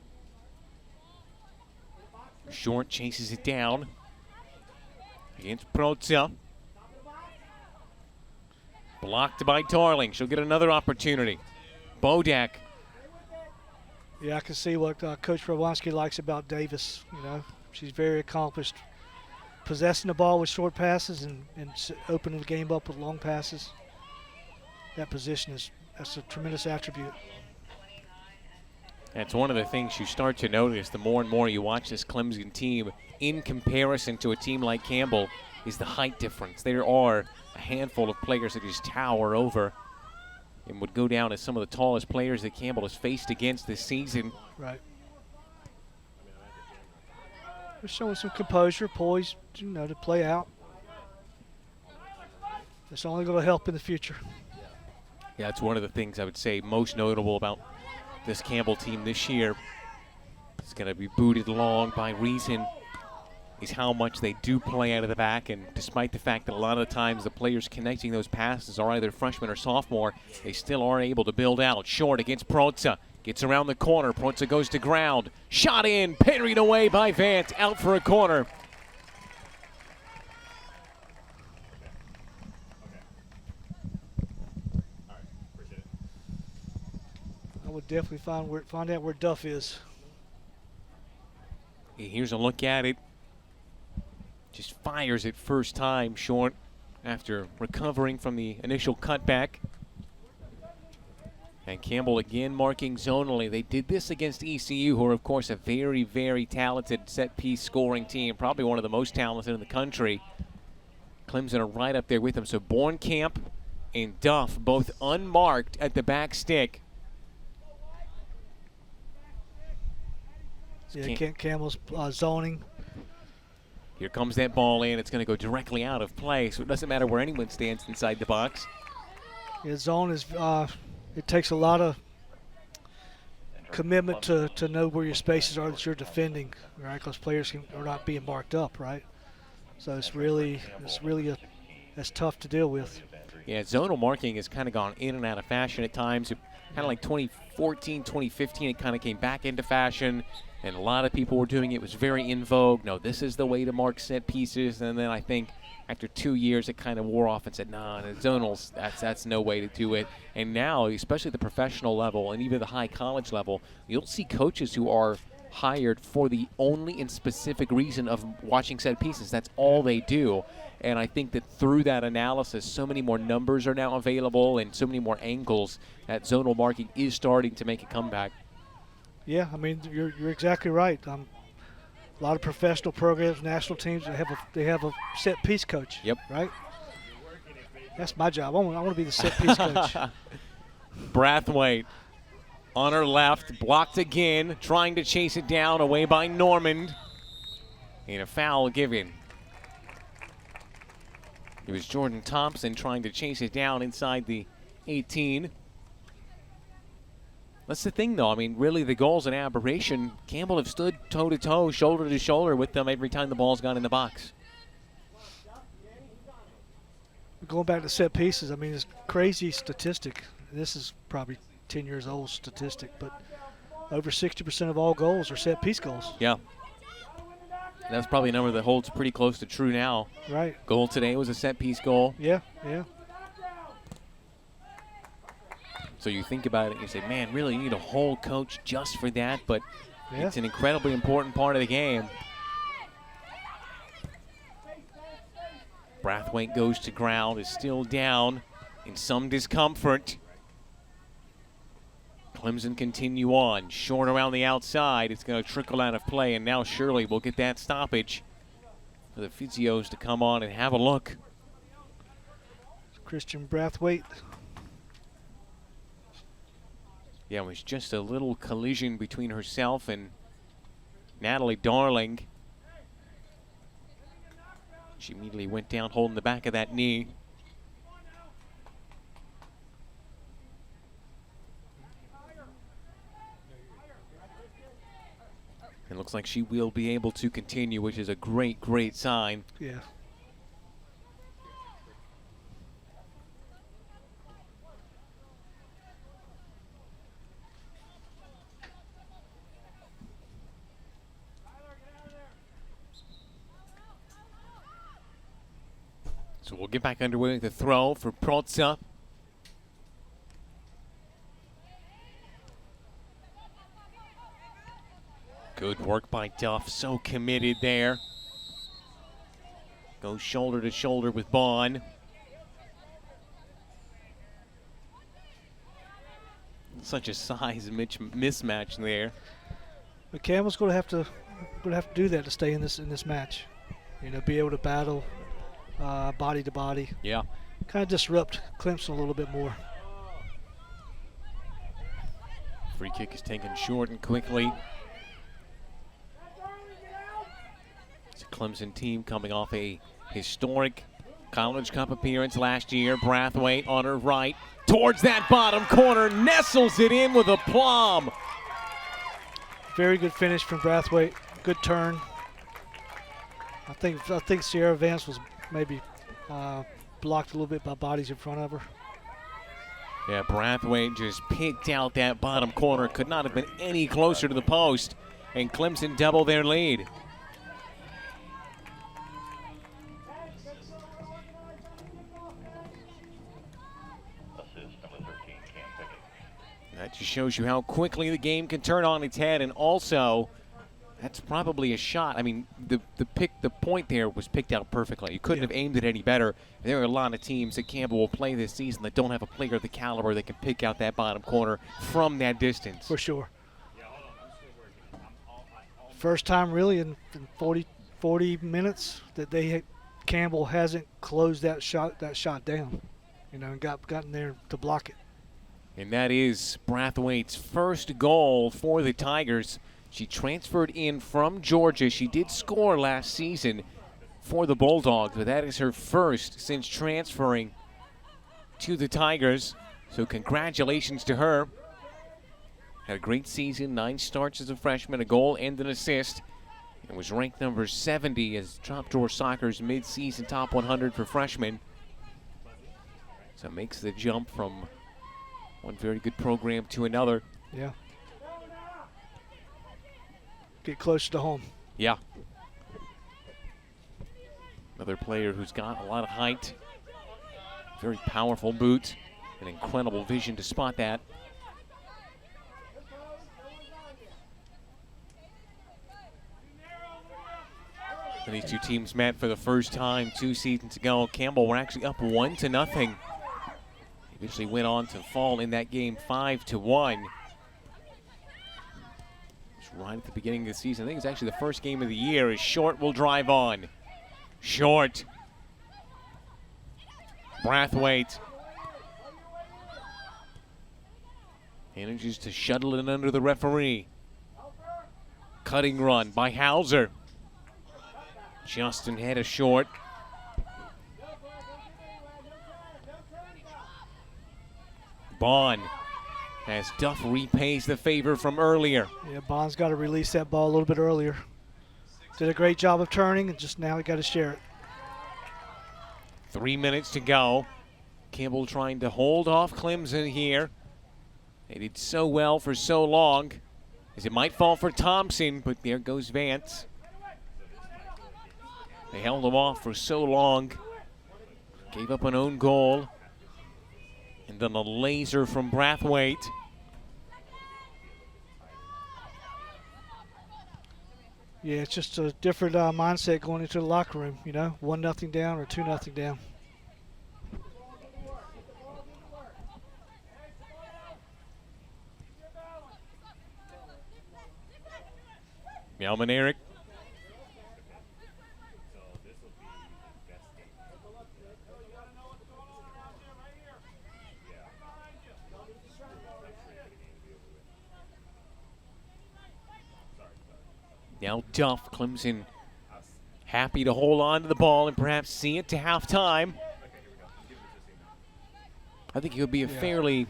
Short chases it down. Against Prozza. Blocked by Darling. She'll get another opportunity. Bodak. Yeah, I can see what Coach Radwanski likes about Davis. She's very accomplished, possessing the ball with short passes and opening the game up with long passes. That position that's a tremendous attribute. That's one of the things you start to notice the more and more you watch this Clemson team in comparison to a team like Campbell is the height difference. There are a handful of players that just tower over and would go down as some of the tallest players that Campbell has faced against this season. Right. They're showing some composure, poise, to play out. It's only going to help in the future. Yeah, that's one of the things I would say most notable about this Campbell team this year. It's going to be booted along by reason is how much they do play out of the back, and despite the fact that a lot of the times the players connecting those passes are either freshman or sophomore, they still are able to build out. Short against Prozza. Gets around the corner. Prozza goes to ground. Shot in. Parried away by Vant. Out for a corner. I would definitely find out where Duff is. Here's a look at it. Just fires it first time short after recovering from the initial cutback. And Campbell again marking zonally. They did this against ECU, who are, of course, a very, very talented set-piece scoring team, probably one of the most talented in the country. Clemson are right up there with them. So Bornkamp and Duff both unmarked at the back stick. Yeah, Campbell's zoning. Here comes that ball in. It's going to go directly out of play, so it doesn't matter where anyone stands inside the box. Yeah, zone is, it takes a lot of commitment to know where your spaces are that you're defending, right? Because players are not being marked up, right? So it's really that's tough to deal with. Yeah, zonal marking has kind of gone in and out of fashion at times. Kind of like 2014, 2015, it kind of came back into fashion, and a lot of people were doing it. It was very in vogue. No, this is the way to mark set pieces. And then I think after 2 years, it kind of wore off and said, nah, the zonals, that's no way to do it. And now, especially at the professional level and even the high college level, you'll see coaches who are hired for the only and specific reason of watching set pieces. That's all they do. And I think that through that analysis, so many more numbers are now available and so many more angles that zonal marking is starting to make a comeback. Yeah, I mean, you're exactly right. A lot of professional programs, national teams, they have a set piece coach. Yep. Right. That's my job. I want to be the set piece coach. Brathwaite on her left, blocked again, trying to chase it down, away by Normand. And a foul given. It was Jordan Thompson trying to chase it down inside the 18. That's the thing, though. I mean, really, the goal's an aberration. Campbell have stood toe-to-toe, shoulder-to-shoulder with them every time the ball's gone in the box. Going back to set pieces, I mean, it's a crazy statistic. This is probably 10 years old statistic, but over 60% of all goals are set piece goals. Yeah. That's probably a number that holds pretty close to true now. Right. Goal today was a set piece goal. Yeah, yeah. So you think about it and you say, man, really, you need a whole coach just for that, but yeah, it's an incredibly important part of the game. Brathwaite goes to ground, is still down in some discomfort. Clemson continue on. Short around the outside. It's going to trickle out of play, and now Shirley will get that stoppage for the physios to come on and have a look. Christian Brathwaite. Yeah, it was just a little collision between herself and Natalie Darling. She immediately went down holding the back of that knee. It looks like she will be able to continue, which is a great, great sign. Yeah. So we'll get back underway with the throw for Protza. Good work by Duff, so committed there. Goes shoulder to shoulder with Bond. Such a size mismatch there. But Campbell's going to have to do that to stay in this match. You know, be able to battle body to body. Yeah. Kind of disrupt Clemson a little bit more. Free kick is taken short and quickly. It's a Clemson team coming off a historic College Cup appearance last year. Brathwaite on her right, towards that bottom corner, nestles it in with aplomb. Very good finish from Brathwaite. Good turn. I think Sierra Vance was maybe blocked a little bit by bodies in front of her. Yeah, Brathwaite just picked out that bottom corner. Could not have been any closer to the post. And Clemson double their lead. That just shows you how quickly the game can turn on its head, and also That's probably a shot. I mean, the point there was picked out perfectly. You couldn't have aimed it any better. There are a lot of teams that Campbell will play this season that don't have a player of the caliber that can pick out that bottom corner from that distance. For sure. First time really in 40 minutes that Campbell hasn't closed that shot down, and gotten there to block it. And that is Brathwaite's first goal for the Tigers. She transferred in from Georgia. She did score last season for the Bulldogs, but that is her first since transferring to the Tigers. So congratulations to her. Had a great season, 9 starts as a freshman, a goal and an assist. And was ranked number 70 as Top Drawer Soccer's mid-season top 100 for freshmen. So it makes the jump from one very good program to another. Yeah. Get closer to home. Yeah. Another player who's got a lot of height, very powerful boot, and incredible vision to spot that. And these two teams met for the first time 2 seasons ago. Campbell were actually up 1-0. Eventually went on to fall in that game 5-1. Right at the beginning of the season. I think it's actually the first game of the year as Short will drive on. Short. Brathwaite. Manages to shuttle it under the referee. Cutting run by Hauser. Justin had a Short. Bond. As Duff repays the favor from earlier. Yeah, Bond's got to release that ball a little bit earlier. Did a great job of turning, and just now he got to share it. 3 minutes to go. Campbell trying to hold off Clemson here. They did so well for so long, as it might fall for Thompson, but there goes Vance. They held him off for so long. Gave up an own goal. And then a laser from Brathwaite. Yeah, it's just a different mindset going into the locker room, 1-0 down or 2-0 down. Melvin Eric. Now Duff, Clemson happy to hold on to the ball and perhaps see it to halftime. I think it would be a fairly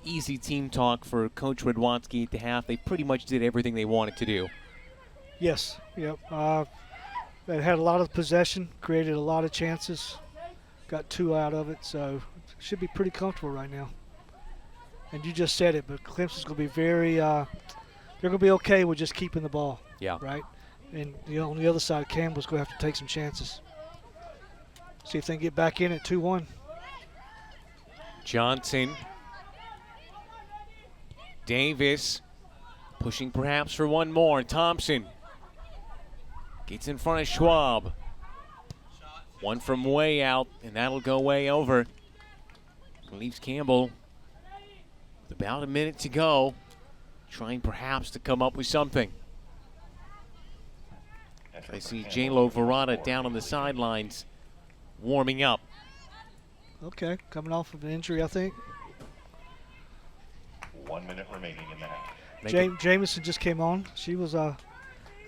easy team talk for Coach Radwanski at the half. They pretty much did everything they wanted to do. Yes, yep. They had a lot of possession, created a lot of chances, got 2 out of it, so should be pretty comfortable right now. And you just said it, but Clemson's going to be very, they're going to be okay with just keeping the ball. Yeah. Right? And on the other side, Campbell's going to have to take some chances. See if they can get back in at 2-1. Johnson. Davis pushing perhaps for one more. Thompson gets in front of Schwab. One from way out, and that'll go way over. Leaves Campbell with about a minute to go, trying perhaps to come up with something. I see J-Lo Verada down on the sidelines warming up. Okay, coming off of an injury, I think. 1 minute remaining in the half. Jamison just came on. She was, I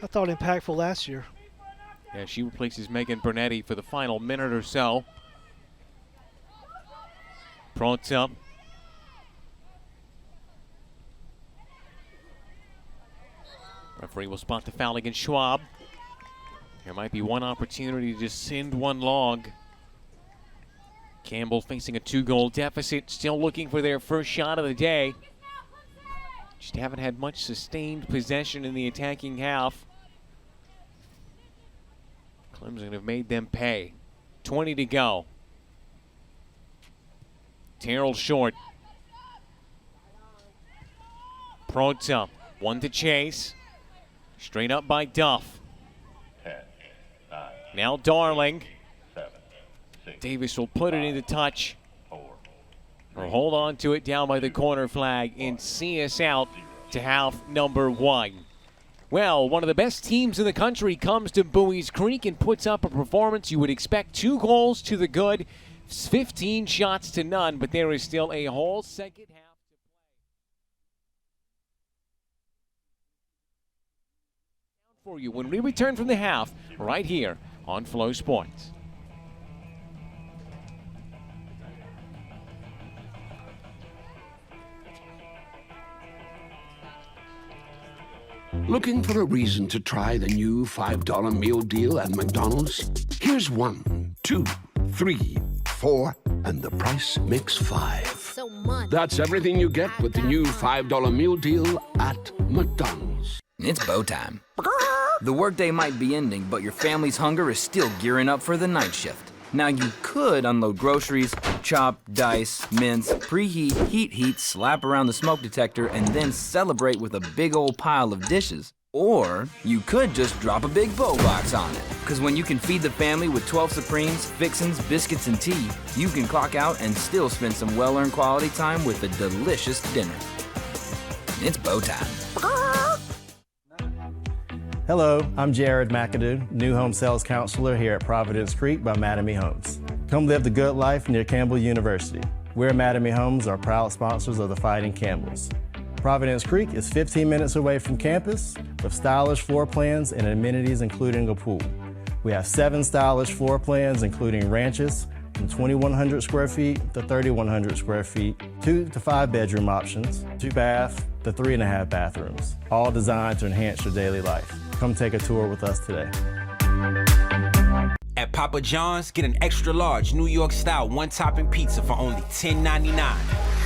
thought, impactful last year. Yeah, she replaces Megan Bernetti for the final minute or so. Prontz up. Referee will spot the foul against Schwab. There might be one opportunity to just send one long. Campbell facing a 2-goal deficit, still looking for their first shot of the day. Just haven't had much sustained possession in the attacking half. Clemson have made them pay. 20 to go. Terrell Short. Prontz up. One to chase. Straight up by Duff. Now Darling. Davis will put it into touch. Or hold on to it down by the corner flag and see us out to half number 1. Well, one of the best teams in the country comes to Bowie's Creek and puts up a performance you would expect. 2 goals to the good, 15 shots to none, but there is still a whole second half to play. For you when we return from the half, right here on Flow Sports. Looking for a reason to try the new $5 meal deal at McDonald's? Here's 1, 2, 3, 4, and the price makes 5. So much. That's everything you get with the new $5 meal deal at McDonald's. It's bow time. The workday might be ending, but your family's hunger is still gearing up for the night shift. Now you could unload groceries, chop, dice, mince, preheat, heat, slap around the smoke detector, and then celebrate with a big old pile of dishes. Or you could just drop a big bow box on it. Because when you can feed the family with 12 Supremes, fixins, biscuits, and tea, you can clock out and still spend some well-earned quality time with a delicious dinner. It's bow time. Hello, I'm Jared McAdoo, new home sales counselor here at Providence Creek by Mattamy Homes. Come live the good life near Campbell University. We at Mattamy Homes are proud sponsors of the Fighting Campbells. Providence Creek is 15 minutes away from campus with stylish floor plans and amenities including a pool. We have 7 stylish floor plans including ranches from 2,100 square feet to 3,100 square feet, 2 to 5 bedroom options, 2 bath to 3.5 bathrooms, all designed to enhance your daily life. Come take a tour with us today. At Papa John's, get an extra large New York style 1-topping pizza for only $10.99.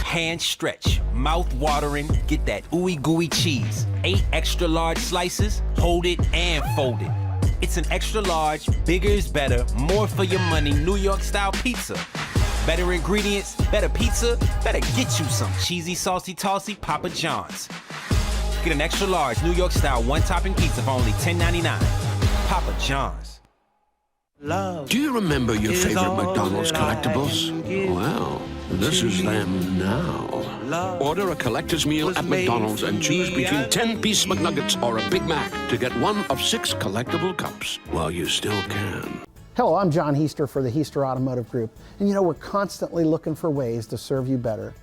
Hand stretch, mouth watering, get that ooey gooey cheese. 8 extra large slices, hold it and fold it. It's an extra large, bigger is better, more for your money New York style pizza. Better ingredients, better pizza, better get you some cheesy, saucy, tossy Papa John's. Get an extra large New York style 1-topping pizza for only $10.99. Papa John's. Do you remember your favorite McDonald's collectibles? Well, this is them now. Order a collector's meal at McDonald's and choose between 10-piece McNuggets or a Big Mac to get one of 6 collectible cups while you still can. Hello, I'm John Heister for the Heister Automotive Group. And you know, we're constantly looking for ways to serve you better.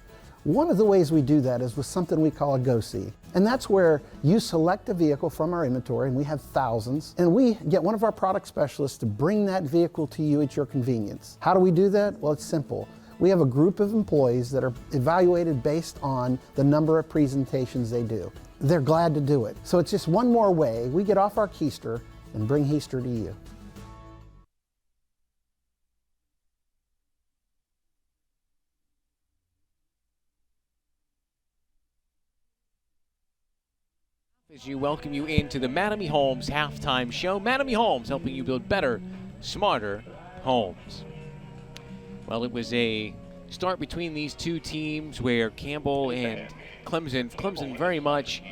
One of the ways we do that is with something we call a Go-See. And that's where you select a vehicle from our inventory, and we have thousands, and we get one of our product specialists to bring that vehicle to you at your convenience. How do we do that? Well, it's simple. We have a group of employees that are evaluated based on the number of presentations they do. They're glad to do it. So it's just one more way we get off our keister and bring Heister to you. As we welcome you into the Mattamy Homes halftime show. Mattamy Homes, helping you build better, smarter homes. Well, it was a start between these two teams where Campbell and Clemson very much,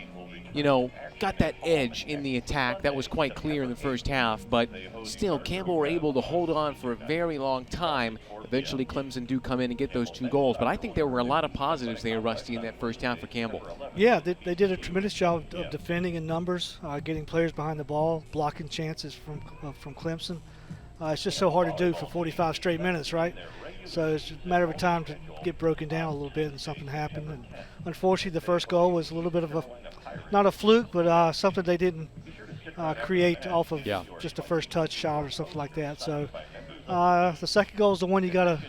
got that edge in the attack. That was quite clear in the first half, but still, Campbell were able to hold on for a very long time. Eventually, Clemson do come in and get those 2 goals, but I think there were a lot of positives there, Rusty, in that first half for Campbell. Yeah, they did a tremendous job of defending in numbers, getting players behind the ball, blocking chances from Clemson. It's just so hard to do for 45 straight minutes, right? So it's a matter of time to get broken down a little bit, and something happened. And unfortunately, the first goal was a little bit of not a fluke, but something they didn't create off of just a first touch shot or something like that. So the second goal is the one you gotta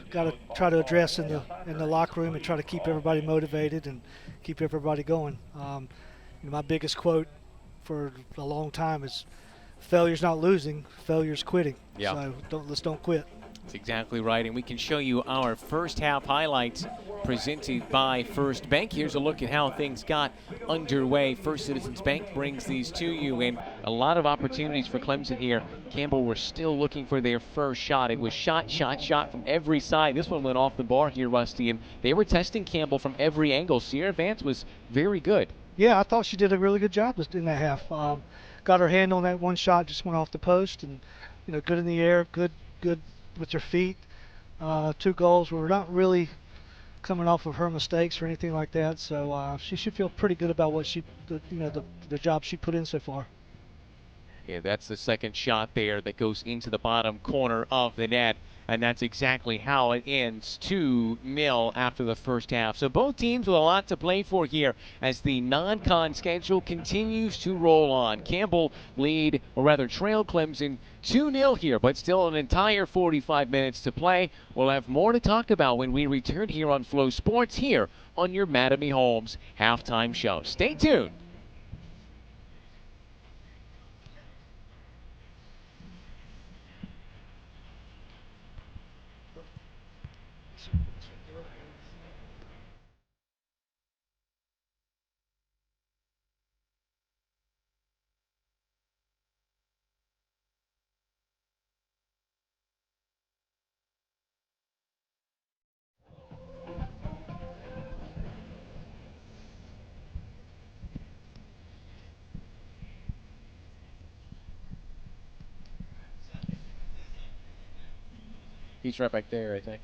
try to address in the locker room and try to keep everybody motivated and keep everybody going. My biggest quote for a long time is, "Failure's not losing, failure's quitting." Yeah. So let's don't quit. That's exactly right, and we can show you our first half highlights presented by First Bank. Here's a look at how things got underway. First Citizens Bank brings these to you, and a lot of opportunities for Clemson here. Campbell were still looking for their first shot. It was shot from every side. This one went off the bar here, Rusty, and they were testing Campbell from every angle. Sierra Vance was very good. Yeah, I thought she did a really good job in that half. got her hand on that one shot, just went off the post, and good in the air, good with her feet. 2 goals. We're not really coming off of her mistakes or anything like that, so she should feel pretty good about what the job she put in so far. Yeah, that's the second shot there that goes into the bottom corner of the net, and that's exactly how it ends 2-0 after the first half. So both teams with a lot to play for here as the non-con schedule continues to roll on. Campbell trail Clemson 2-0 here, but still an entire 45 minutes to play. We'll have more to talk about when we return here on Flow Sports here on your Mattamy Homes halftime show. Stay tuned. He's right back there, I think.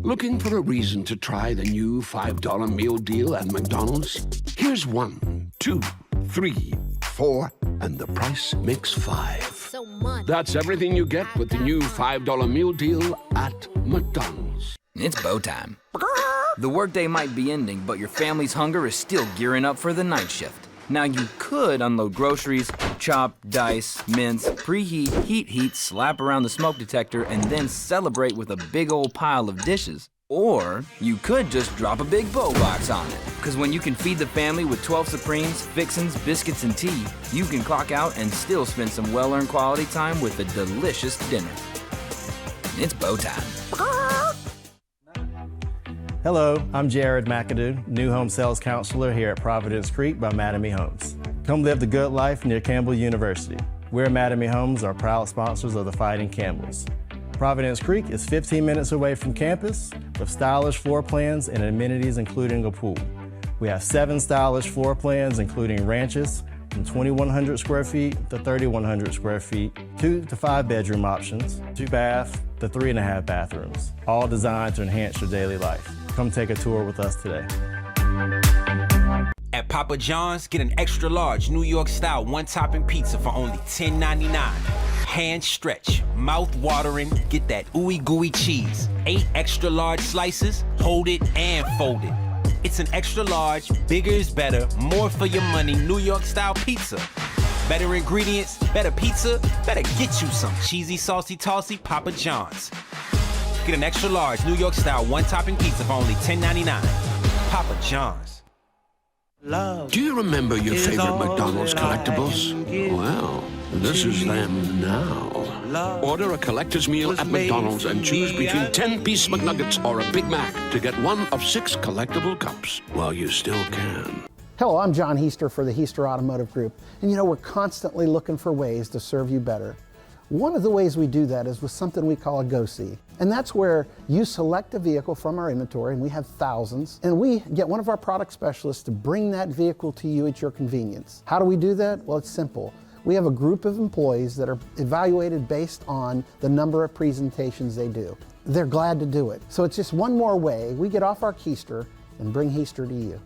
Looking for a reason to try the new $5 meal deal at McDonald's? Here's 1, 2, 3, 4, and the price makes 5. That's everything you get with the new $5 meal deal at McDonald's. It's bow time. The workday might be ending, but your family's hunger is still gearing up for the night shift. Now you could unload groceries, chop, dice, mince, preheat, heat, slap around the smoke detector, and then celebrate with a big old pile of dishes. Or you could just drop a big bow box on it. Because when you can feed the family with 12 Supremes, fixins, biscuits, and tea, you can clock out and still spend some well-earned quality time with a delicious dinner. It's bow time. Hello, I'm Jared McAdoo, new home sales counselor here at Providence Creek by Mattamy Homes. Come live the good life near Campbell University. We at Mattamy Homes are proud sponsors of the Fighting Campbells. Providence Creek is 15 minutes away from campus with stylish floor plans and amenities including a pool. We have 7 stylish floor plans including ranches from 2,100 square feet to 3,100 square feet, 2 to 5 bedroom options, 2 bath to 3.5 bathrooms, all designed to enhance your daily life. Come take a tour with us today. At Papa John's, get an extra large New York style one-topping pizza for only $10.99. Hand stretch, mouth watering, get that ooey gooey cheese. 8 extra large slices, hold it and fold it. It's an extra large, bigger is better, more for your money New York style pizza. Better ingredients, better pizza, better get you some cheesy, saucy, tossy Papa John's. Get an extra large New York style one-topping pizza for only $10.99. Papa John's. Do you remember your favorite McDonald's collectibles? Well, This is them now. Order a collector's meal at McDonald's and choose between 10-piece McNuggets or a Big Mac to get one of 6 collectible cups while you still can. Hello, I'm John Heister for the Heister Automotive Group. And you know, we're constantly looking for ways to serve you better. One of the ways we do that is with something we call a Go-See. And that's where you select a vehicle from our inventory, and we have thousands, and we get one of our product specialists to bring that vehicle to you at your convenience. How do we do that? Well, it's simple. We have a group of employees that are evaluated based on the number of presentations they do. They're glad to do it. So it's just one more way we get off our keister and bring Heister to you.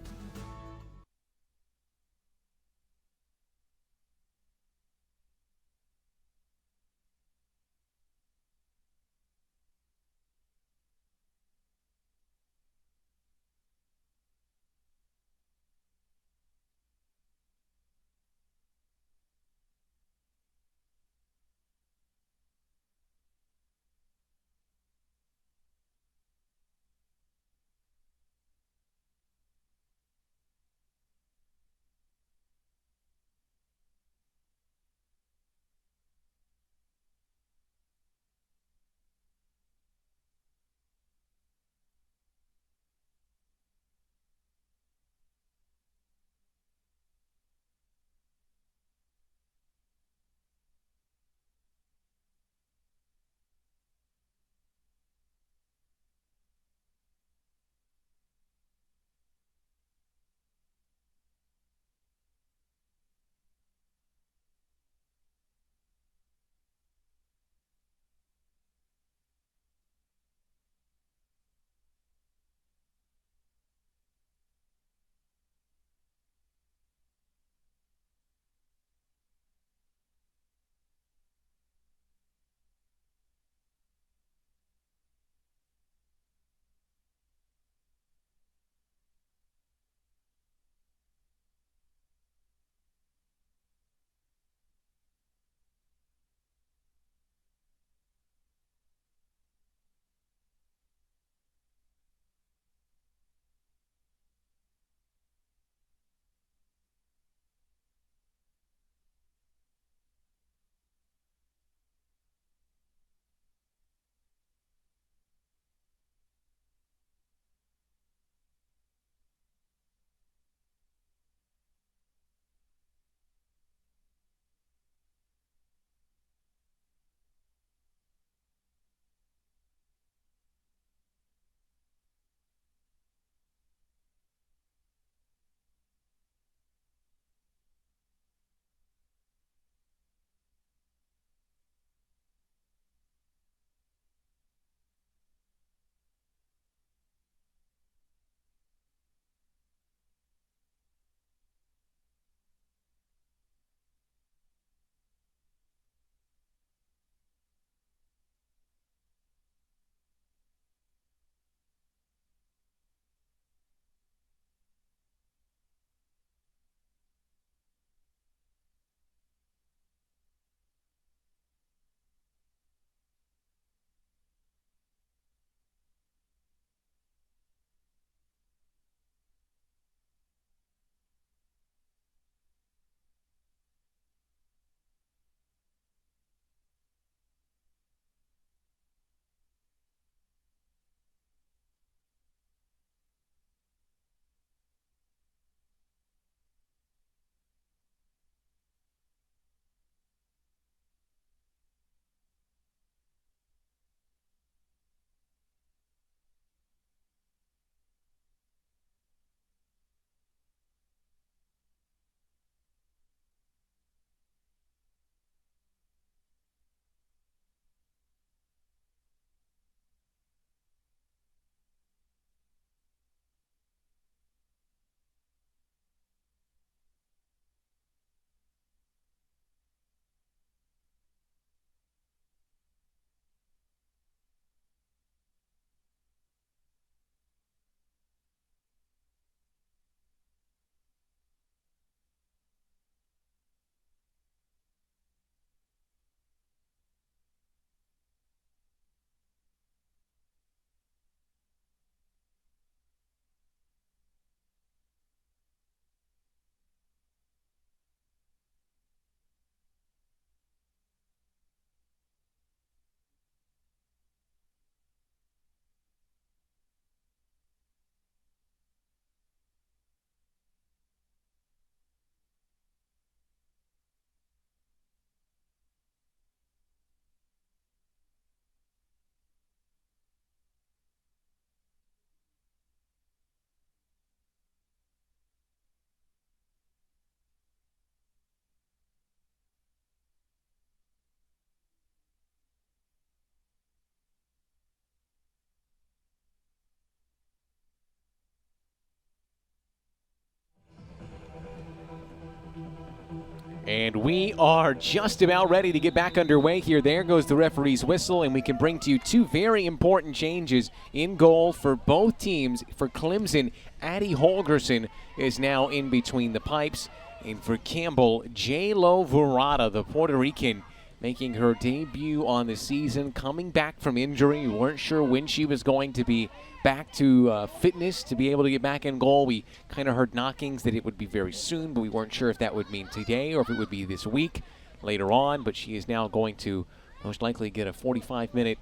And we are just about ready to get back underway here. There goes the referee's whistle, and we can bring to you two very important changes in goal for both teams. For Clemson, Addie Holgerson is now in between the pipes. And for Campbell, J-Lo Verada, the Puerto Rican, making her debut on the season, coming back from injury. We weren't sure when she was going to be back to fitness to be able to get back in goal. We kind of heard knockings that it would be very soon, but we weren't sure if that would mean today or if it would be this week later on. But she is now going to most likely get a 45-minute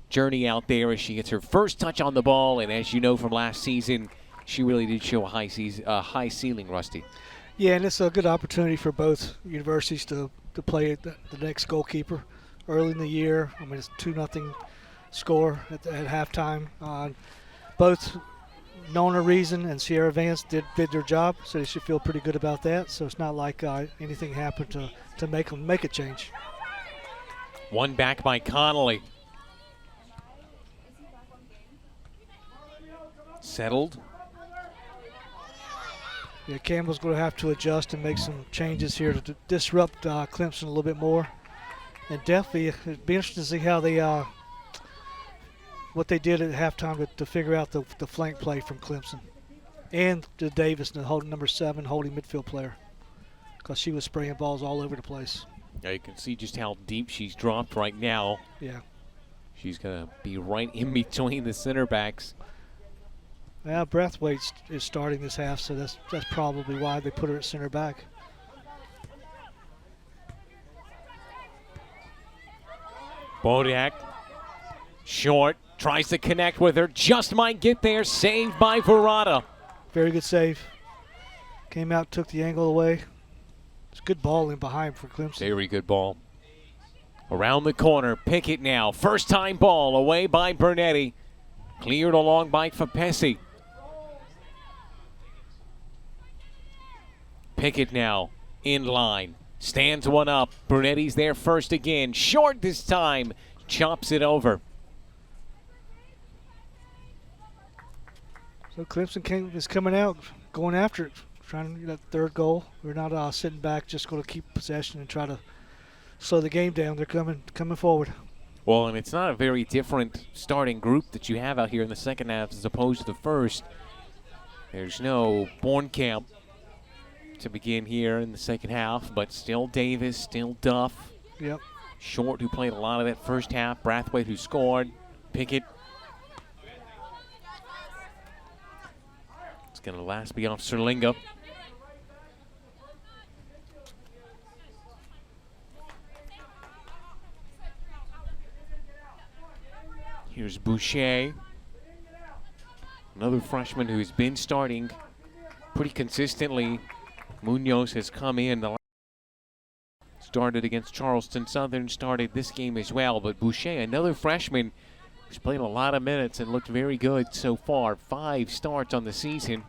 journey out there as she gets her first touch on the ball. And as you know from last season, she really did show a high ceiling, Rusty. Yeah, and it's a good opportunity for both universities to play the next goalkeeper early in the year. I mean, it's 2-0 score at halftime. Both Nona Reason and Sierra Vance did their job, so they should feel pretty good about that. So it's not like anything happened to make them make a change. One back by Connolly. Settled. Yeah, Campbell's going to have to adjust and make some changes here to disrupt Clemson a little bit more. And definitely, it'd be interesting to see how they what they did at halftime to figure out the flank play from Clemson. And to Davis, the number 7 holding midfield player, because she was spraying balls all over the place. Yeah, you can see just how deep she's dropped right now. Yeah. She's going to be right in between the center backs. Well, Brathwaite is starting this half, so that's probably why they put her at center back. Bodak, short, tries to connect with her, just might get there, saved by Verada. Very good save. Came out, took the angle away. It's good ball in behind for Clemson. Very good ball. Around the corner, Pickett now, first time ball, away by Bernetti. Cleared along by Fapesi. Pickett now in line. Stands one up. Brunetti's there first again. Short this time. Chops it over. So Clemson is coming out, going after it, trying to get that third goal. We're not sitting back, just going to keep possession and try to slow the game down. They're coming forward. Well, and it's not a very different starting group that you have out here in the second half as opposed to the first. There's no Bornkamp to begin here in the second half, but still Davis, still Duff. Yep. Short, who played a lot of that first half. Brathwaite, who scored. Pickett. It's going to last be off Serlinga. Here's Boucher, another freshman who's been starting pretty consistently. Munoz has come in. Started against Charleston Southern, started this game as well. But Boucher, another freshman who's played a lot of minutes and looked very good so far. 5 starts on the season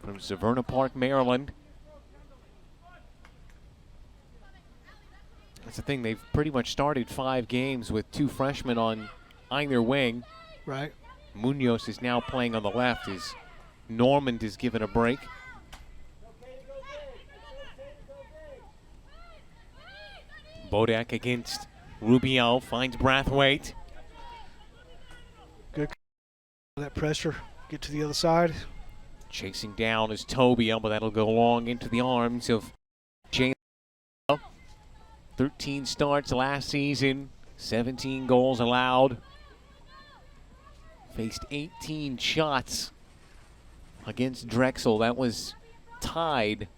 from Severna Park, Maryland. That's the thing, they've pretty much started 5 games with 2 freshmen on either wing. Right. Munoz is now playing on the left as Normand is given a break. Bodak against Rubio, finds Brathwaite. Good. That pressure, get to the other side. Chasing down is Tobia, but that'll go long into the arms of Jay. 13 starts last season, 17 goals allowed. Faced 18 shots against Drexel. That was tied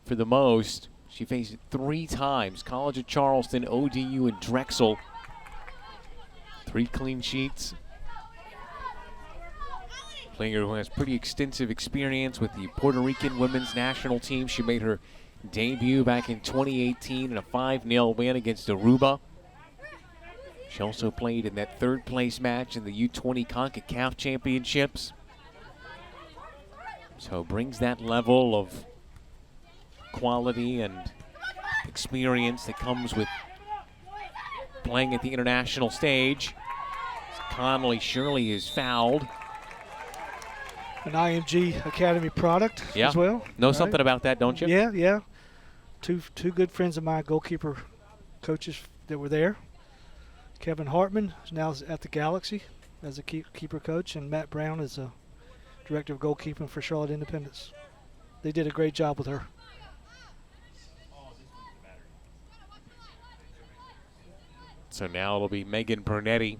for the most. She faced it 3 times. College of Charleston, ODU, and Drexel. 3 clean sheets. Player who has pretty extensive experience with the Puerto Rican women's national team. She made her debut back in 2018 in a 5-0 win against Aruba. She also played in that 3rd place match in the U20 CONCACAF Championships. So brings that level of quality and experience that comes with playing at the international stage. Connolly Shirley is fouled. An IMG Academy product as well. Know something about that, don't you? Yeah. two good friends of mine, goalkeeper coaches that were there. Kevin Hartman is now at the Galaxy as a keeper coach, and Matt Brown is a director of goalkeeping for Charlotte Independence. They did a great job with her. So now it'll be Megan Bernetti.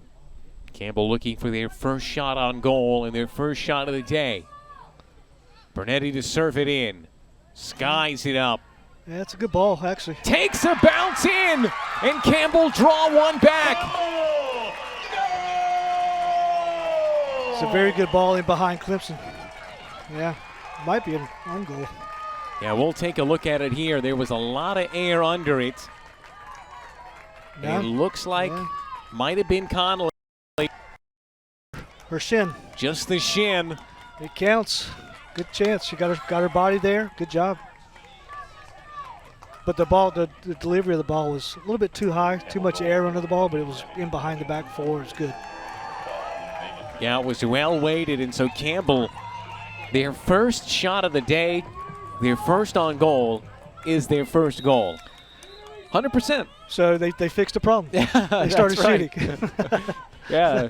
Campbell looking for their first shot on goal and their first shot of the day. Bernetti to serve it in. Skies it up. Yeah, it's a good ball, actually. Takes a bounce in, and Campbell draw one back. It's a very good ball in behind Clemson. Yeah, might be an own goal. Yeah, we'll take a look at it here. There was a lot of air under it. Yeah. It looks like might have been Connolly. Her shin. Just the shin. It counts. Good chance. She got her body there. Good job. But the ball, the delivery of the ball was a little bit too high, too much air under the ball, but it was in behind the back four. It's good. Yeah, it was well weighted, and so Campbell, their first shot of the day, their first on goal, is their first goal. 100%. So they fixed the problem. Yeah, they started shooting. Yeah.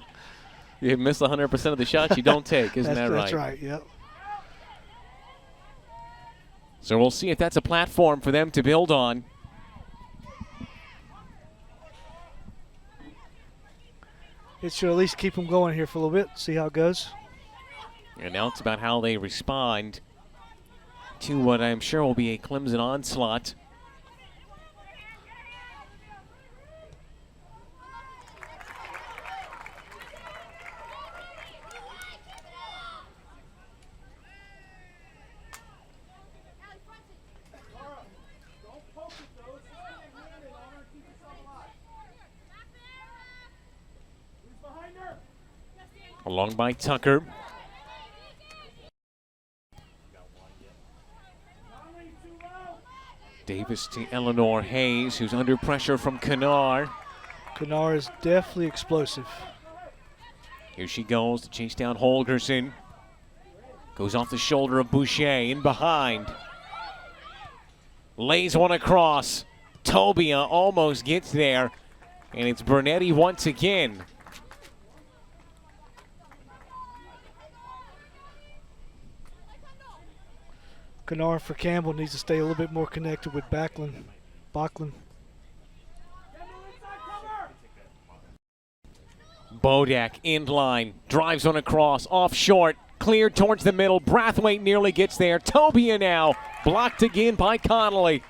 You miss 100% of the shots you don't take, isn't that right? That's right, yep. So we'll see if that's a platform for them to build on. It should at least keep them going here for a little bit, see how it goes. And now it's about how they respond to what I'm sure will be a Clemson onslaught. Along by Tucker. Davis to Eleanor Hayes, who's under pressure from Kanar. Kanar is definitely explosive. Here she goes to chase down Holgerson. Goes off the shoulder of Boucher, in behind. Lays one across. Tobia almost gets there. And it's Bernetti once again. Kanar for Campbell needs to stay a little bit more connected with Backlund. Bodak in line, drives on across, off short, cleared towards the middle. Brathwaite nearly gets there. Tobia now, blocked again by Connolly.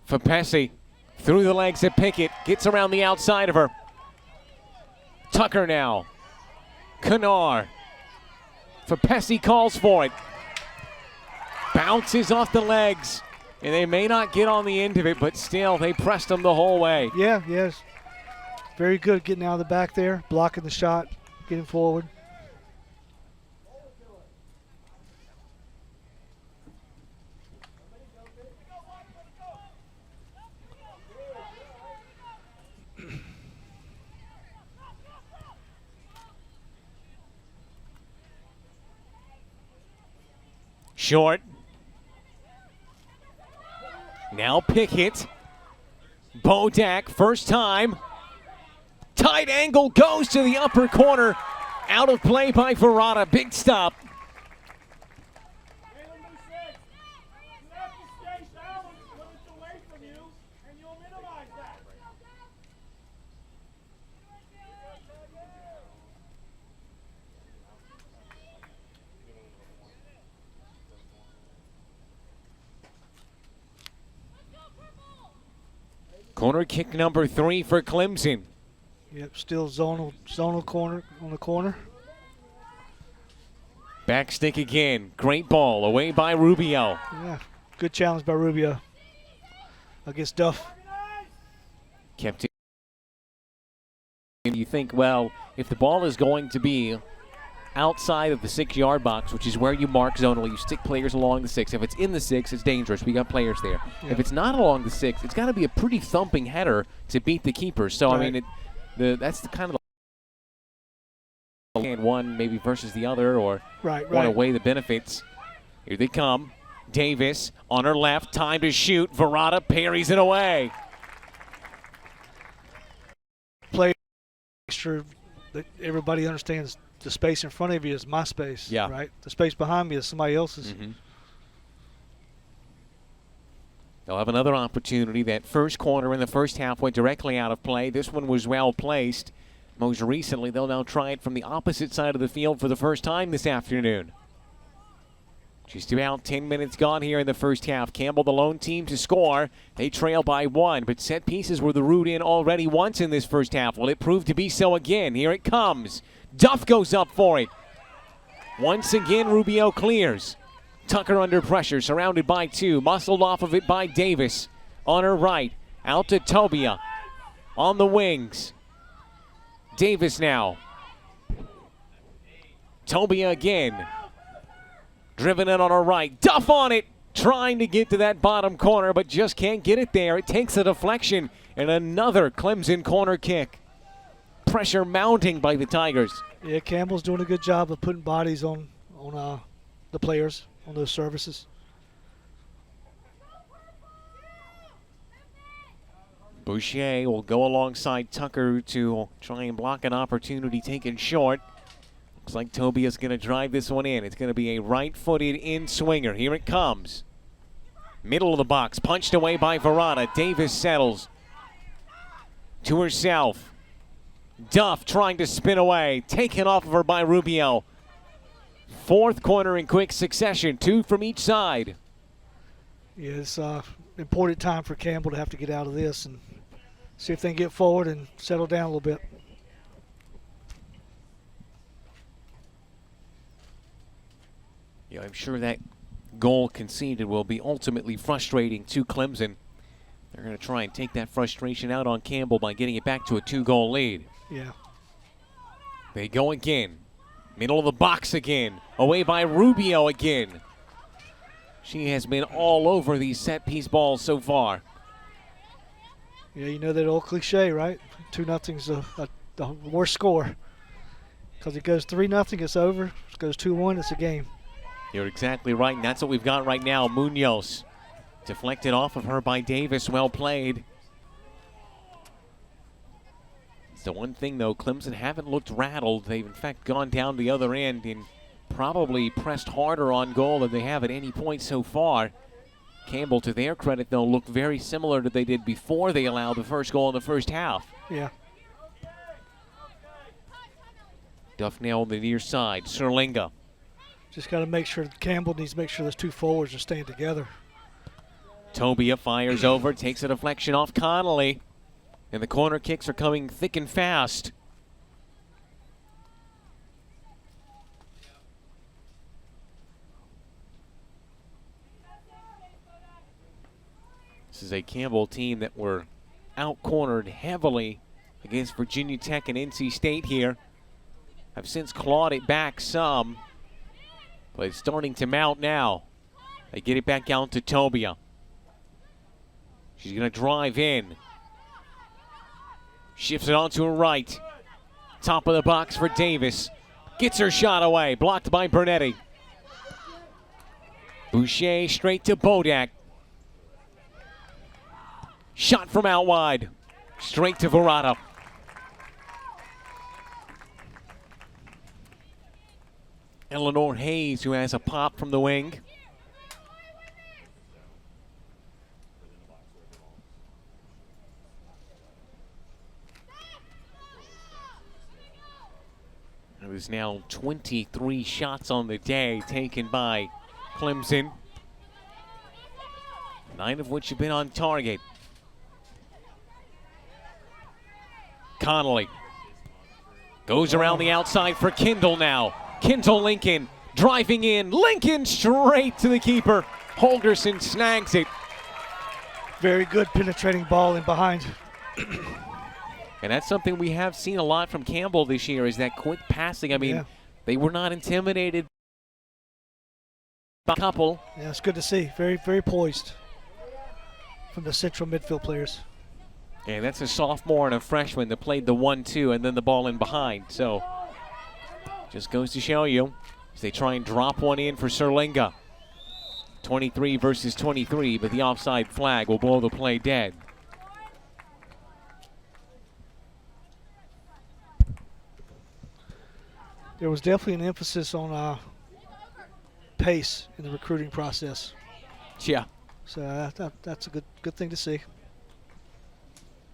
Fapesi through the legs of Pickett, gets around the outside of her. Tucker now. Kanar. Fapesi calls for it. Bounces off the legs. And they may not get on the end of it, but still, they pressed them the whole way. Yeah, yes. Very good getting out of the back there, blocking the shot, getting forward. Short. Now Pickett. Bodak, first time. Tight angle goes to the upper corner. Out of play by Verrata. Big stop. Corner kick number 3 for Clemson. Yep, still zonal corner on the corner. Back stick again. Great ball away by Rubio. Yeah, good challenge by Rubio against Duff. Kept it. You think, well, if the ball is going to be outside of the 6-yard box, which is where you mark zonally, you stick players along the 6. If it's in the 6, it's dangerous. We got players there. Yeah. If it's not along the 6, it's got to be a pretty thumping header to beat the keeper. So, right. I mean, that's the kind of one maybe versus the other, or right. want to weigh the benefits. Here they come. Davis on her left, time to shoot. Verrata parries it away. Play, make sure that everybody understands the space in front of you is my space, right? The space behind me is somebody else's. They'll have another opportunity. That first corner in the first half went directly out of play. This one was well placed. Most recently, they'll now try it from the opposite side of the field for the first time this afternoon. Just about 10 minutes gone here in the first half. Campbell, the lone team to score. They trail by 1, but set pieces were the route in already once in this first half. Well, it proved to be so again. Here it comes. Duff goes up for it. Once again, Rubio clears. Tucker under pressure, surrounded by 2. Muscled off of it by Davis. On her right, out to Tobia. On the wings. Davis now. Tobia again. Driven in on her right. Duff on it. Trying to get to that bottom corner, but just can't get it there. It takes a deflection and another Clemson corner kick. Pressure mounting by the Tigers. Yeah, Campbell's doing a good job of putting bodies on the players on those services. Boucher will go alongside Tucker to try and block an opportunity taken short. Looks like Tobia's going to drive this one in. It's going to be a right-footed in-swinger. Here it comes. Middle of the box, punched away by Verrata. Davis settles to herself. Duff trying to spin away. Taken off of her by Rubio. Fourth corner in quick succession. 2 from each side. Yeah, it's important time for Campbell to have to get out of this and see if they can get forward and settle down a little bit. Yeah, I'm sure that goal conceded will be ultimately frustrating to Clemson. They're going to try and take that frustration out on Campbell by getting it back to a 2-goal lead. Yeah. They go again. Middle of the box again. Away by Rubio again. She has been all over these set-piece balls so far. Yeah, you know that old cliche, right? 2-0's the worst score. Because it goes 3-0, it's over. If it goes 2-1, it's a game. You're exactly right, and that's what we've got right now. Munoz deflected off of her by Davis. Well played. It's the one thing, though, Clemson haven't looked rattled. They've, in fact, gone down the other end and probably pressed harder on goal than they have at any point so far. Campbell, to their credit, though, looked very similar to they did before they allowed the first goal in the first half. Yeah. Duff now on the near side. Serlinga. Just got to make sure, Campbell needs to make sure those 2 forwards are staying together. Tobia fires over, takes a deflection off Connolly. And the corner kicks are coming thick and fast. This is a Campbell team that were out-cornered heavily against Virginia Tech and NC State here. Have since clawed it back some, but it's starting to mount now. They get it back out to Tobia. She's going to drive in. Shifts it onto her right. Top of the box for Davis. Gets her shot away. Blocked by Bernetti. Boucher straight to Bodak. Shot from out wide. Straight to Verrata. Eleanor Hayes, who has a pop from the wing. It was now 23 shots on the day taken by Clemson, 9 of which have been on target. Connolly goes around the outside for Kindle now. Kindle Lincoln driving in. Lincoln straight to the keeper. Holgerson snags it. Very good penetrating ball in behind. And that's something we have seen a lot from Campbell this year, is that quick passing. I mean, they were not intimidated by a couple. Yeah, it's good to see. Very, very poised from the central midfield players. And that's a sophomore and a freshman that played the 1-2 and then the ball in behind. So just goes to show you as they try and drop one in for Serlinga. 23 versus 23, but the offside flag will blow the play dead. There was definitely an emphasis on pace in the recruiting process. Yeah. So that's a good thing to see.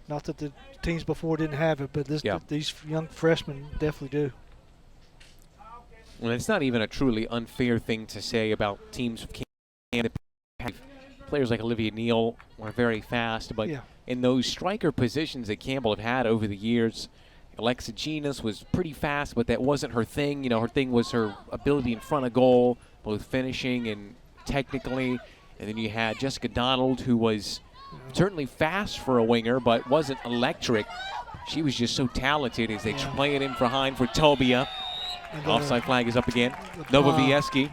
Not that the teams before didn't have it, but these young freshmen definitely do. Well, it's not even a truly unfair thing to say about teams of Campbell. Players like Olivia Neal were very fast, but in those striker positions that Campbell had over the years, Alexa Genis was pretty fast, but that wasn't her thing. You know, her thing was her ability in front of goal, both finishing and technically. And then you had Jessica Donald, who was certainly fast for a winger, but wasn't electric. She was just so talented as they play it in behind for Tobia. Offside flag is up again. Nova Vieski.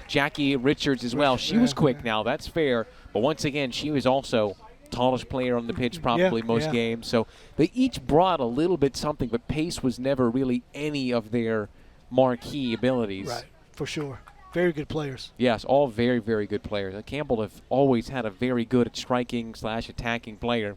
Jackie Richards as well. She was quick now, that's fair. But once again, she was also tallest player on the pitch probably most games. So they each brought a little bit something, but pace was never really any of their marquee abilities. Right, for sure. Very good players. Yes, all very, very good players. Campbell have always had a very good at striking/attacking player.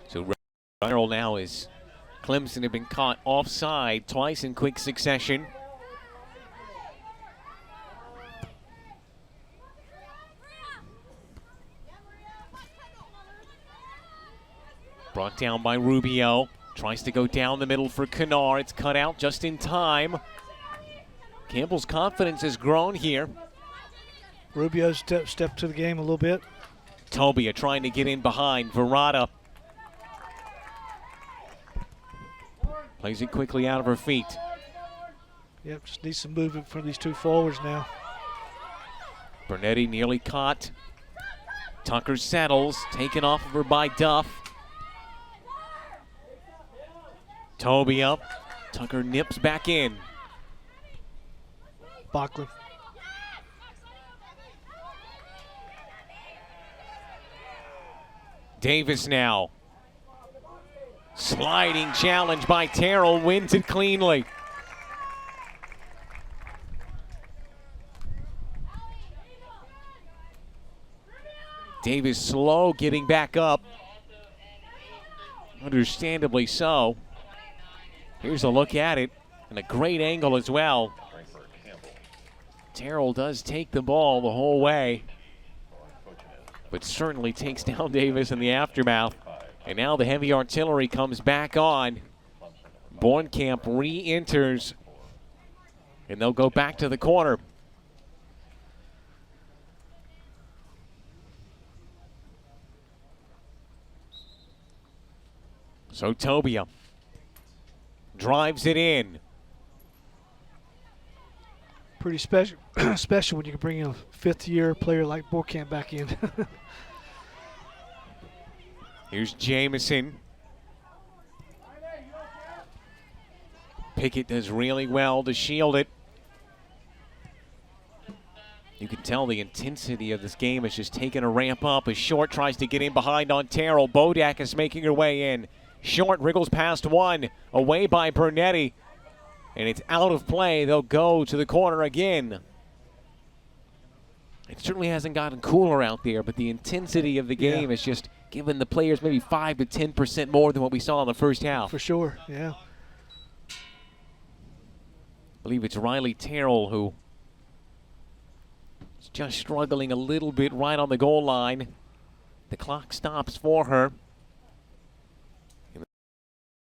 So Runner now is Clemson have been caught offside twice in quick succession. Brought down by Rubio. Tries to go down the middle for Kennard. It's cut out just in time. Campbell's confidence has grown here. Rubio stepped to the game a little bit. Tobia trying to get in behind. Verrata plays it quickly out of her feet. Yep, just needs some movement from these two forwards now. Bernetti nearly caught. Tucker settles, taken off of her by Duff. Tobia. Tucker nips back in. Bachman. Davis now. Sliding challenge by Terrell, wins it cleanly. Davis slow getting back up. Understandably so. Here's a look at it, and a great angle as well. Terrell does take the ball the whole way, but certainly takes down Davis in the aftermath. And now the heavy artillery comes back on. Bornkamp re-enters, and they'll go back to the corner. So Tobia drives it in. Pretty special, special when you can bring a fifth-year player like Borkamp back in. Here's Jamison. Pickett does really well to shield it. You can tell the intensity of this game is just taking a ramp up as Short tries to get in behind on Terrell. Bodak is making her way in. Short wriggles past one, away by Bernetti, and it's out of play. They'll go to the corner again. It certainly hasn't gotten cooler out there, but the intensity of the game is just giving the players maybe 5 to 10% more than what we saw in the first half. For sure, yeah. I believe it's Riley Terrell who is just struggling a little bit right on the goal line. The clock stops for her.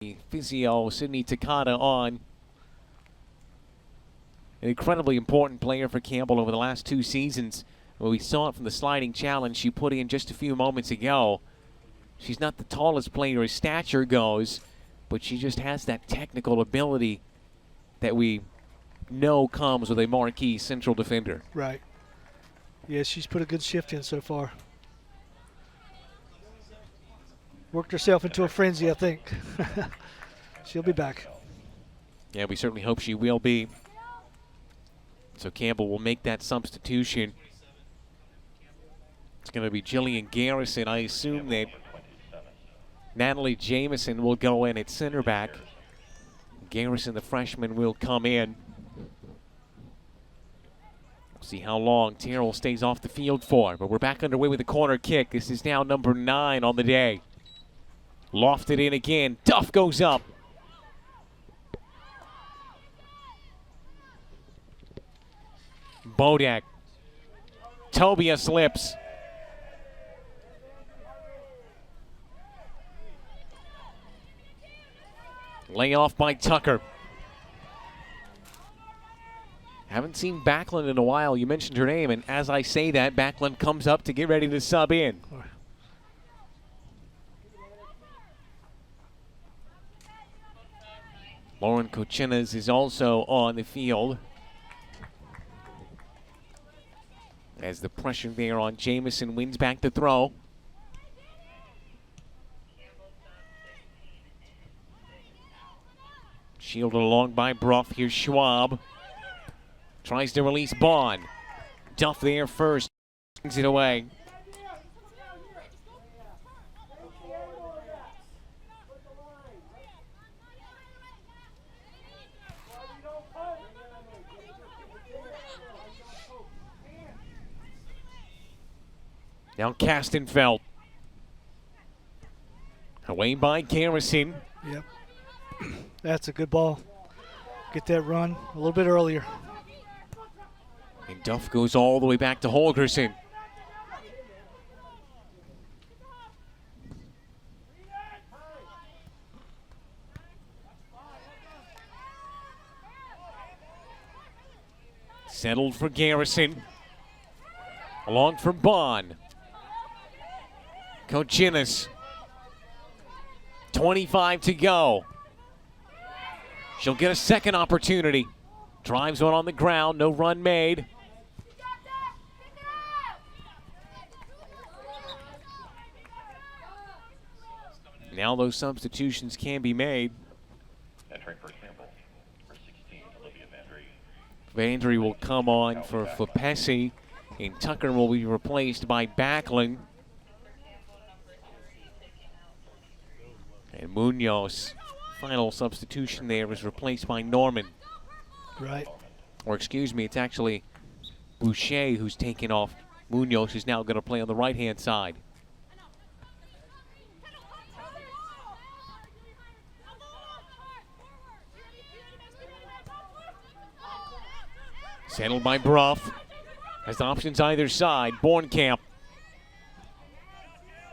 The physio, Sydney Takata, on. An incredibly important player for Campbell over the last 2 seasons. Well, we saw it from the sliding challenge she put in just a few moments ago. She's not the tallest player as stature goes, but she just has that technical ability that we know comes with a marquee central defender. Right. Yeah, she's put a good shift in so far. Worked herself into a frenzy, I think. She'll be back. Yeah, we certainly hope she will be. So Campbell will make that substitution. It's going to be Jillian Garrison. I assume that Natalie Jamison will go in at center back. Garrison, the freshman, will come in. See how long Terrell stays off the field for. But we're back underway with a corner kick. This is now number 9 on the day. Lofted in again. Duff goes up. Bodak. Tobia slips. Lay off by Tucker. Haven't seen Backlund in a while. You mentioned her name, and as I say that, Backlund comes up to get ready to sub in. Lauren Kochinas is also on the field. As the pressure there on Jamison wins back the throw. Shielded along by Bruff. Here's Schwab. Tries to release Bond. Duff there first. Brings it away. Now Castenfeld. Away by Garrison. Yep. That's a good ball. Get that run a little bit earlier. And Duff goes all the way back to Holgerson. Settled for Garrison. Along for Bond. Kochinas. 25 to go. She'll get a second opportunity. Drives one on the ground, no run made. Now those substitutions can be made. Entering for Campbell, for 16, Olivia Vandry will come on for Fapesi, and Tucker will be replaced by Backlund. And Munoz, final substitution there, is replaced by Norman. Right. Or excuse me, it's actually Boucher who's taken off. Munoz is now going to play on the right-hand side. Settled by Bruff. Has options either side. Bornkamp.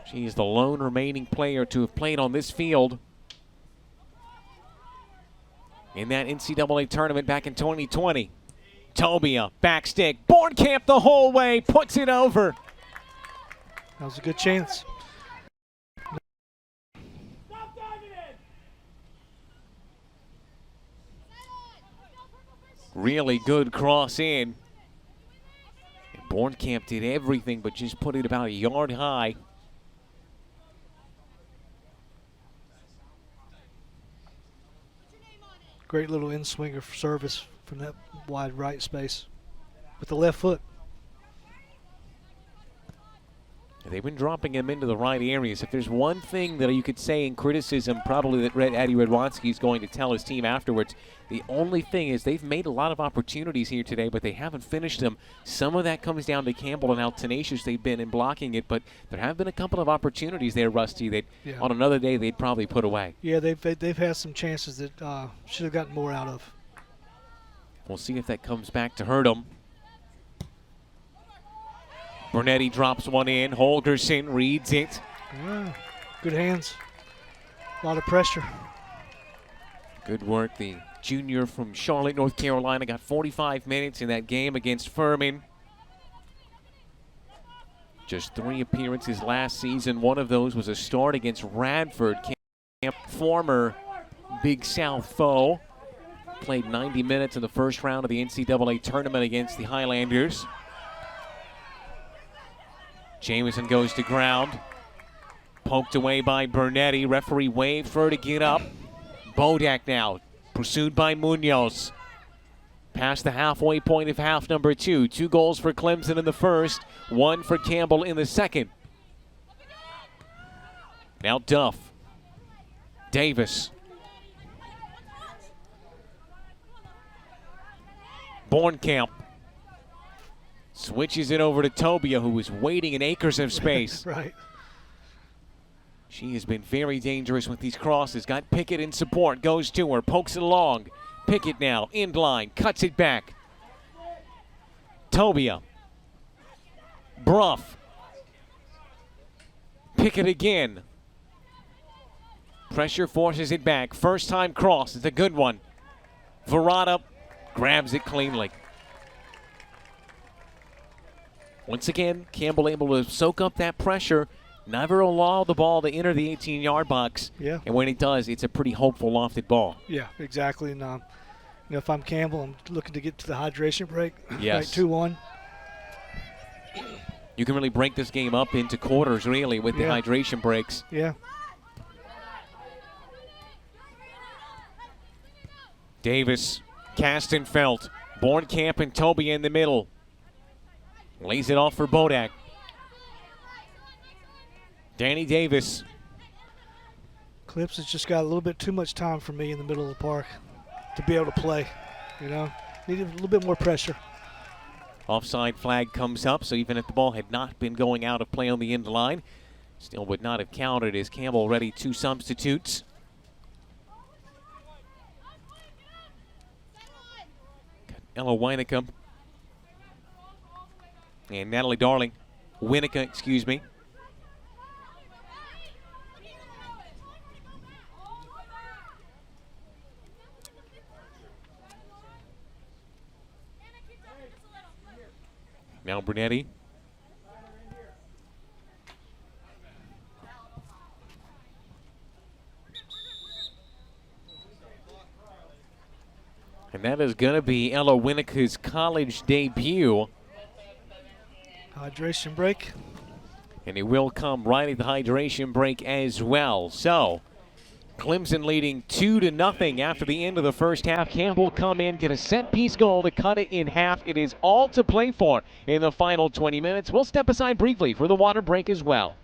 She is the lone remaining player to have played on this field in that NCAA tournament back in 2020. Tobia, back stick. Bornkamp the whole way, puts it over. That was a good chance. Really good cross in. And Bornkamp did everything but just put it about a yard high. Great little in-swinger service from that wide right space with the left foot. They've been dropping him into the right areas. If there's one thing that you could say in criticism, probably that Eddie Radwanski is going to tell his team afterwards, the only thing is they've made a lot of opportunities here today, but they haven't finished them. Some of that comes down to Campbell and how tenacious they've been in blocking it, but there have been a couple of opportunities there, Rusty, that on another day they'd probably put away. Yeah, they've had some chances that should have gotten more out of. We'll see if that comes back to hurt them. Bernetti drops one in. Holgerson reads it. Yeah, good hands. A lot of pressure. Good work. The junior from Charlotte, North Carolina, got 45 minutes in that game against Furman. Just 3 appearances last season. One of those was a start against Radford, former Big South foe. Played 90 minutes in the first round of the NCAA tournament against the Highlanders. Jamison goes to ground. Poked away by Bernetti. Referee waved for her to get up. Bodak now, pursued by Munoz. Past the halfway point of half number 2. 2 goals for Clemson in the first, 1 for Campbell in the second. Now Duff. Davis. Bornkamp switches it over to Tobia, who was waiting in acres of space. Right. She has been very dangerous with these crosses. Got Pickett in support. Goes to her. Pokes it along. Pickett now. End line. Cuts it back. Tobia. Bruff. Pickett again. Pressure forces it back. First time cross. It's a good one. Verada grabs it cleanly. Once again, Campbell able to soak up that pressure. Never allow the ball to enter the 18-yard box. Yeah. And when it does, it's a pretty hopeful lofted ball. Yeah, exactly. And if I'm Campbell, I'm looking to get to the hydration break. Yes. Right, 2-1. You can really break this game up into quarters, really, with the hydration breaks. Yeah. Davis, Castenfeld, Bornkamp and Toby in the middle. Lays it off for Bodak. Danny Davis. Clips has just got a little bit too much time for me in the middle of the park to be able to play. Needed a little bit more pressure. Offside flag comes up, so even if the ball had not been going out of play on the end line, still would not have counted as Campbell ready 2 substitutes. Got Ella Winnecke and Natalie Darling. Winnecke, excuse me. Now Brunetti. And that is going to be Ella Winnecke's college debut. Hydration break. And it will come right at the hydration break as well. So, Clemson leading 2-0 after the end of the first half. Campbell come in, get a set-piece goal to cut it in half. It is all to play for in the final 20 minutes. We'll step aside briefly for the water break as well.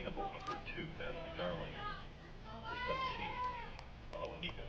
Campbell, number 2, Natalie Darling, number 17, Alanika.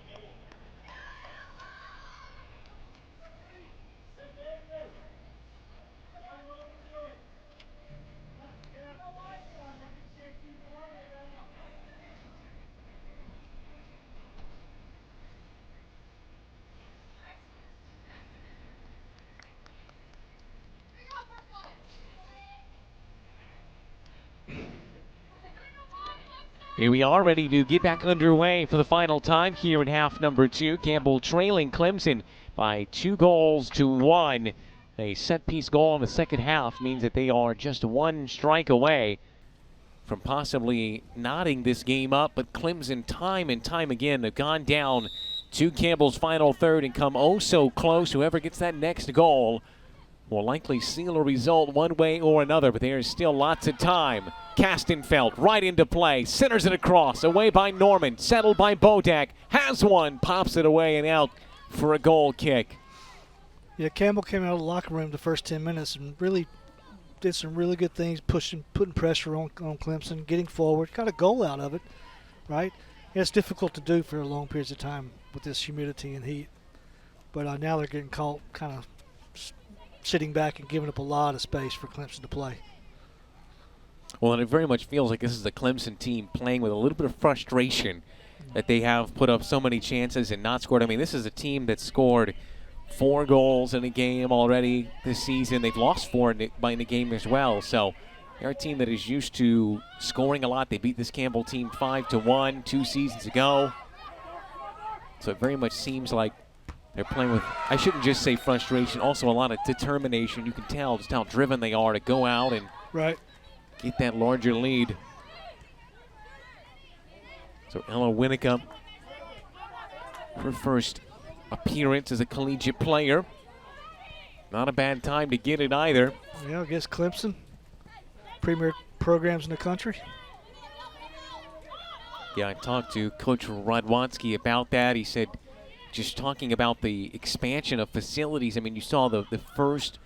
Here we are ready to get back underway for the final time here in half number 2. Campbell trailing Clemson by 2-1. A set-piece goal in the second half means that they are just 1 strike away from possibly knotting this game up. But Clemson time and time again have gone down to Campbell's final third and come oh so close. Whoever gets that next goal will likely seal a result one way or another, but there is still lots of time. Castenfeld right into play, centers it across, away by Norman, settled by Bodak, has one, pops it away and out for a goal kick. Yeah, Campbell came out of the locker room the first 10 minutes and really did some really good things, putting pressure on Clemson, getting forward, got a goal out of it, right? Yeah, it's difficult to do for long periods of time with this humidity and heat, but now they're getting caught kind of sitting back and giving up a lot of space for Clemson to play. Well, and it very much feels like this is a Clemson team playing with a little bit of frustration that they have put up so many chances and not scored. I mean, this is a team that scored 4 goals in a game already this season. They've lost 4 in the game as well. So They're a team that is used to scoring a lot. They beat this Campbell team 5-1 2 seasons ago. So it very much seems like they're playing with, I shouldn't just say frustration, also a lot of determination. You can tell just how driven they are to go out and get that larger lead. So Ella Winnicott, her first appearance as a collegiate player. Not a bad time to get it either. Yeah, I guess Clemson, premier programs in the country. Yeah, I talked to Coach Radwanski about that. He said, just talking about the expansion of facilities. I mean, you saw the first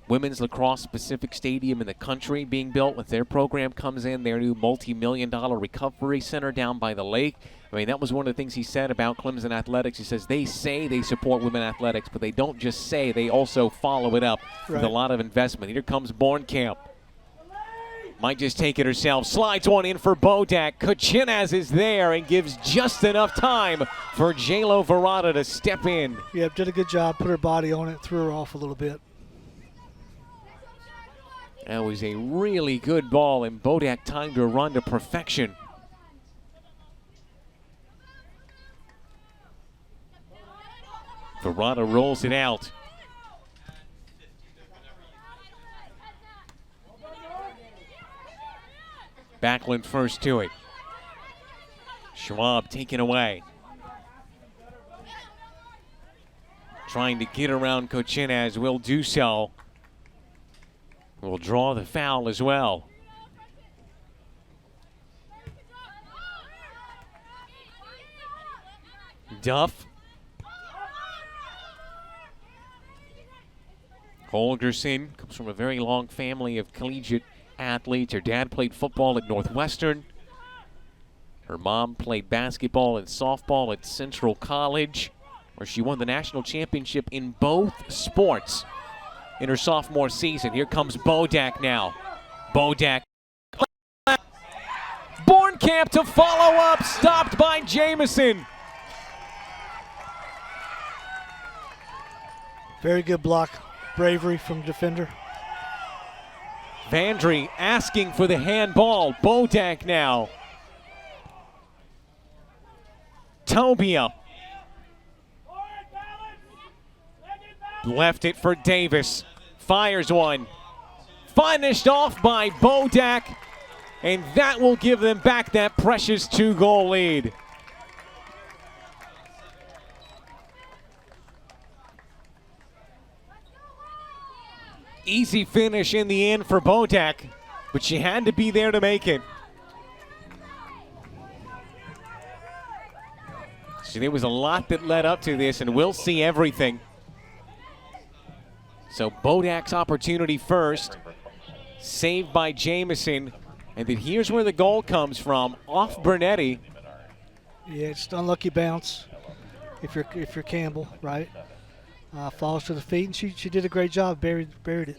women's lacrosse specific stadium in the country being built with their program comes in, their new multi-million-dollar recovery center down by the lake. I mean, that was one of the things he said about Clemson athletics. He says they say they support women athletics, but they don't just say, they also follow it up with a lot of investment. Here comes Bornkamp. Might just take it herself. Slides one in for Bodak. Kuchinaz is there and gives just enough time for J-Lo Verada to step in. Yeah, did a good job. Put her body on it, threw her off a little bit. That was a really good ball, and Bodak timed her run to perfection. Verada rolls it out. Backlund first to it. Schwab taken away. Trying to get around Kuchinaz, will do so. Will draw the foul as well. Duff. Holgerson comes from a very long family of collegiate athletes. Her dad played football at Northwestern. Her mom played basketball and softball at Central College, where she won the national championship in both sports in her sophomore season. Here comes Bodak now. Bodak. Bornkamp to follow up, stopped by Jamison. Very good block. Bravery from defender. Vandry asking for the handball. Bodak now. Tobia. Left it for Davis. Fires one. Finished off by Bodak. And that will give them back that precious 2-goal lead. Easy finish in the end for Bodak, but she had to be there to make it. So there was a lot that led up to this, and we'll see everything. So Bodak's opportunity first, saved by Jamison, and then here's where the goal comes from, off Bernetti. Yeah, it's an unlucky bounce if you're Campbell, right? Falls to the feet, and she did a great job, buried it.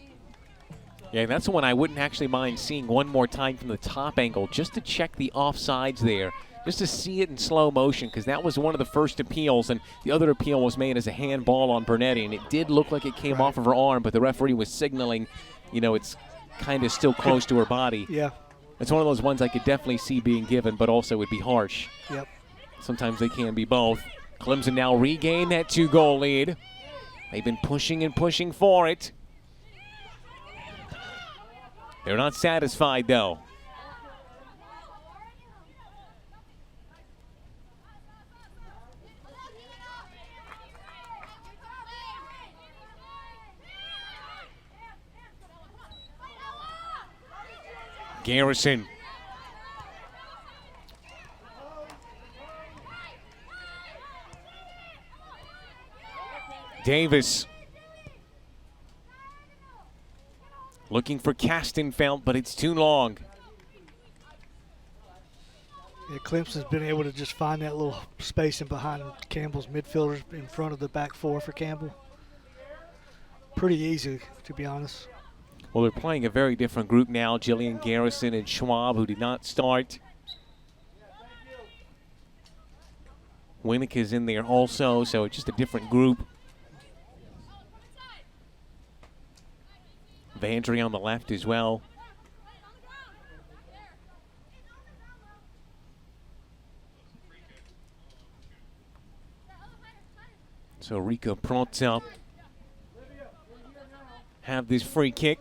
Yeah, that's the one I wouldn't actually mind seeing one more time from the top angle, just to check the offsides there, just to see it in slow motion, because that was one of the first appeals, and the other appeal was made as a handball on Bernetti, and it did look like it came off of her arm, but the referee was signaling, you know, it's kind of still close to her body. Yeah. It's one of those ones I could definitely see being given, but also would be harsh. Yep. Sometimes they can be both. Clemson now regain that 2-goal lead. They've been pushing and pushing for it. They're not satisfied, though. Garrison. Davis. Looking for Castenfeld, but it's too long. Yeah, Clemson's been able to just find that little space in behind Campbell's midfielders in front of the back four for Campbell. Pretty easy, to be honest. Well, they're playing a very different group now. Jillian Garrison and Schwab, who did not start. Winnick is in there also, so it's just a different group. Vandry on the left as well. So Rico Pronto have this free kick.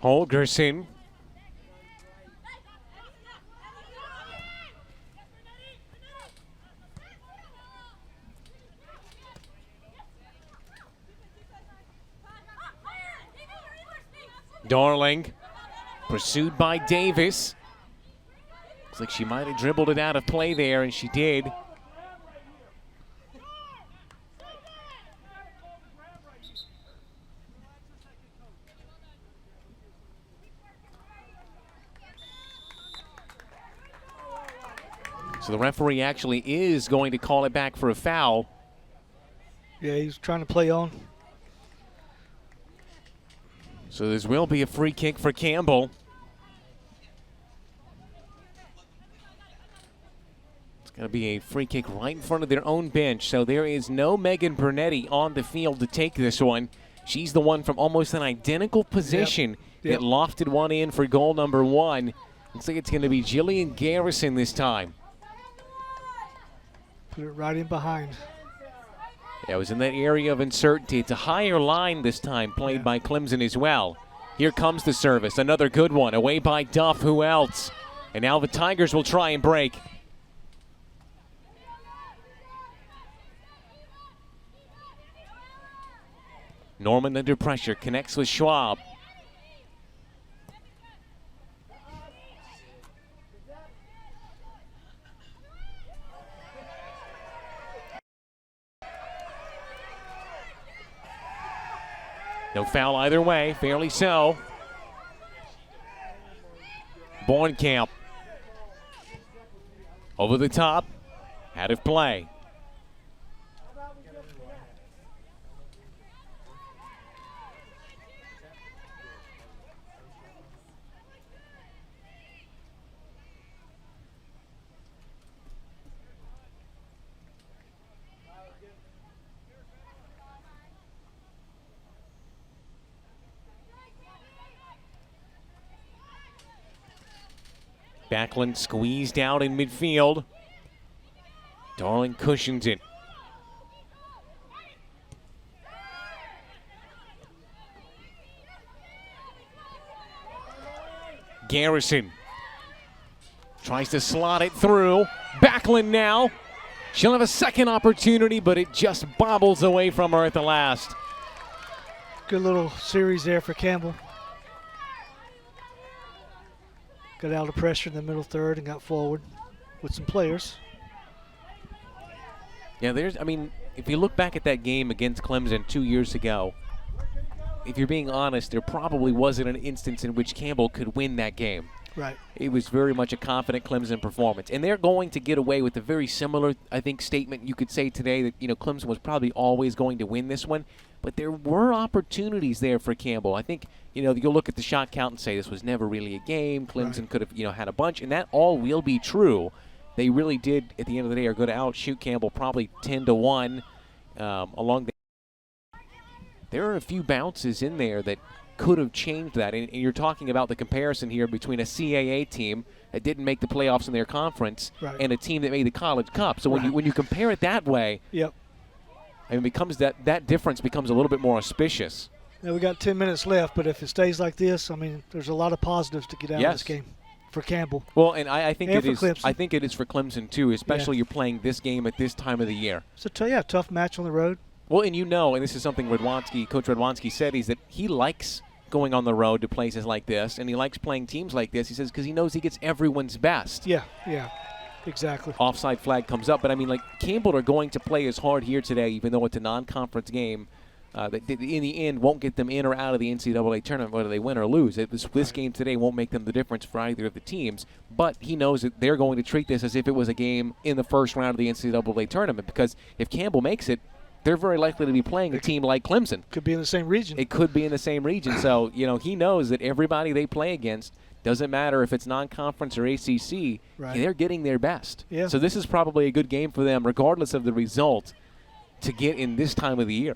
Holgerson. Darling, pursued by Davis. Looks like she might have dribbled it out of play there, and she did. So the referee actually is going to call it back for a foul. Yeah, he's trying to play on. So this will be a free kick for Campbell. It's going to be a free kick right in front of their own bench. So there is no Megan Bernetti on the field to take this one. She's the one from almost an identical position that lofted one in for goal number 1. Looks like it's going to be Jillian Garrison this time. Put it right in behind. Yeah, it was in that area of uncertainty. It's a higher line this time, played by Clemson as well. Here comes the service. Another good one, away by Duff. Who else? And now the Tigers will try and break. Norman under pressure, connects with Schwab. No foul either way, fairly so. Bornkamp. Over the top, out of play. Backlund squeezed out in midfield. Darling cushions it. Garrison tries to slot it through. Backlund now. She'll have a second opportunity, but it just bobbles away from her at the last. Good little series there for Campbell. Got out of pressure in the middle third and got forward with some players. Yeah, I mean, if you look back at that game against Clemson 2 years ago, if you're being honest, there probably wasn't an instance in which Campbell could win that game. Right. It was very much a confident Clemson performance. And they're going to get away with a very similar, I think, statement you could say today that, Clemson was probably always going to win this one. But there were opportunities there for Campbell. I think, you'll look at the shot count and say this was never really a game. Clemson could have, had a bunch. And that all will be true. They really did, at the end of the day, are going to outshoot Campbell probably 10-1 along the. There are a few bounces in there that could have changed that. And you're talking about the comparison here between a CAA team that didn't make the playoffs in their conference and a team that made the College Cup. So when you compare it that way, I mean, that difference becomes a little bit more auspicious. Now we got 10 minutes left, but if it stays like this, I mean, there's a lot of positives to get out of this game for Campbell. Well, and I think and it is. Clemson. I think it is for Clemson too, especially you're playing this game at this time of the year. It's a tough match on the road. Well, and and this is something Coach Radwanski said, is that he likes going on the road to places like this, and he likes playing teams like this. He says because he knows he gets everyone's best. Yeah, exactly. Offside flag comes up, but I mean, Campbell are going to play as hard here today, even though it's a non-conference game. That in the end won't get them in or out of the NCAA tournament, whether they win or lose. This game today won't make them the difference for either of the teams, but he knows that they're going to treat this as if it was a game in the first round of the NCAA tournament, because if Campbell makes it, they're very likely to be playing a team like Clemson. Could be in the same region. It could be in the same region. So, he knows that everybody they play against Doesn't matter if it's non-conference or ACC, Right. they're getting their best. Yeah. So this is probably a good game for them, regardless of the result, to get in this time of the year.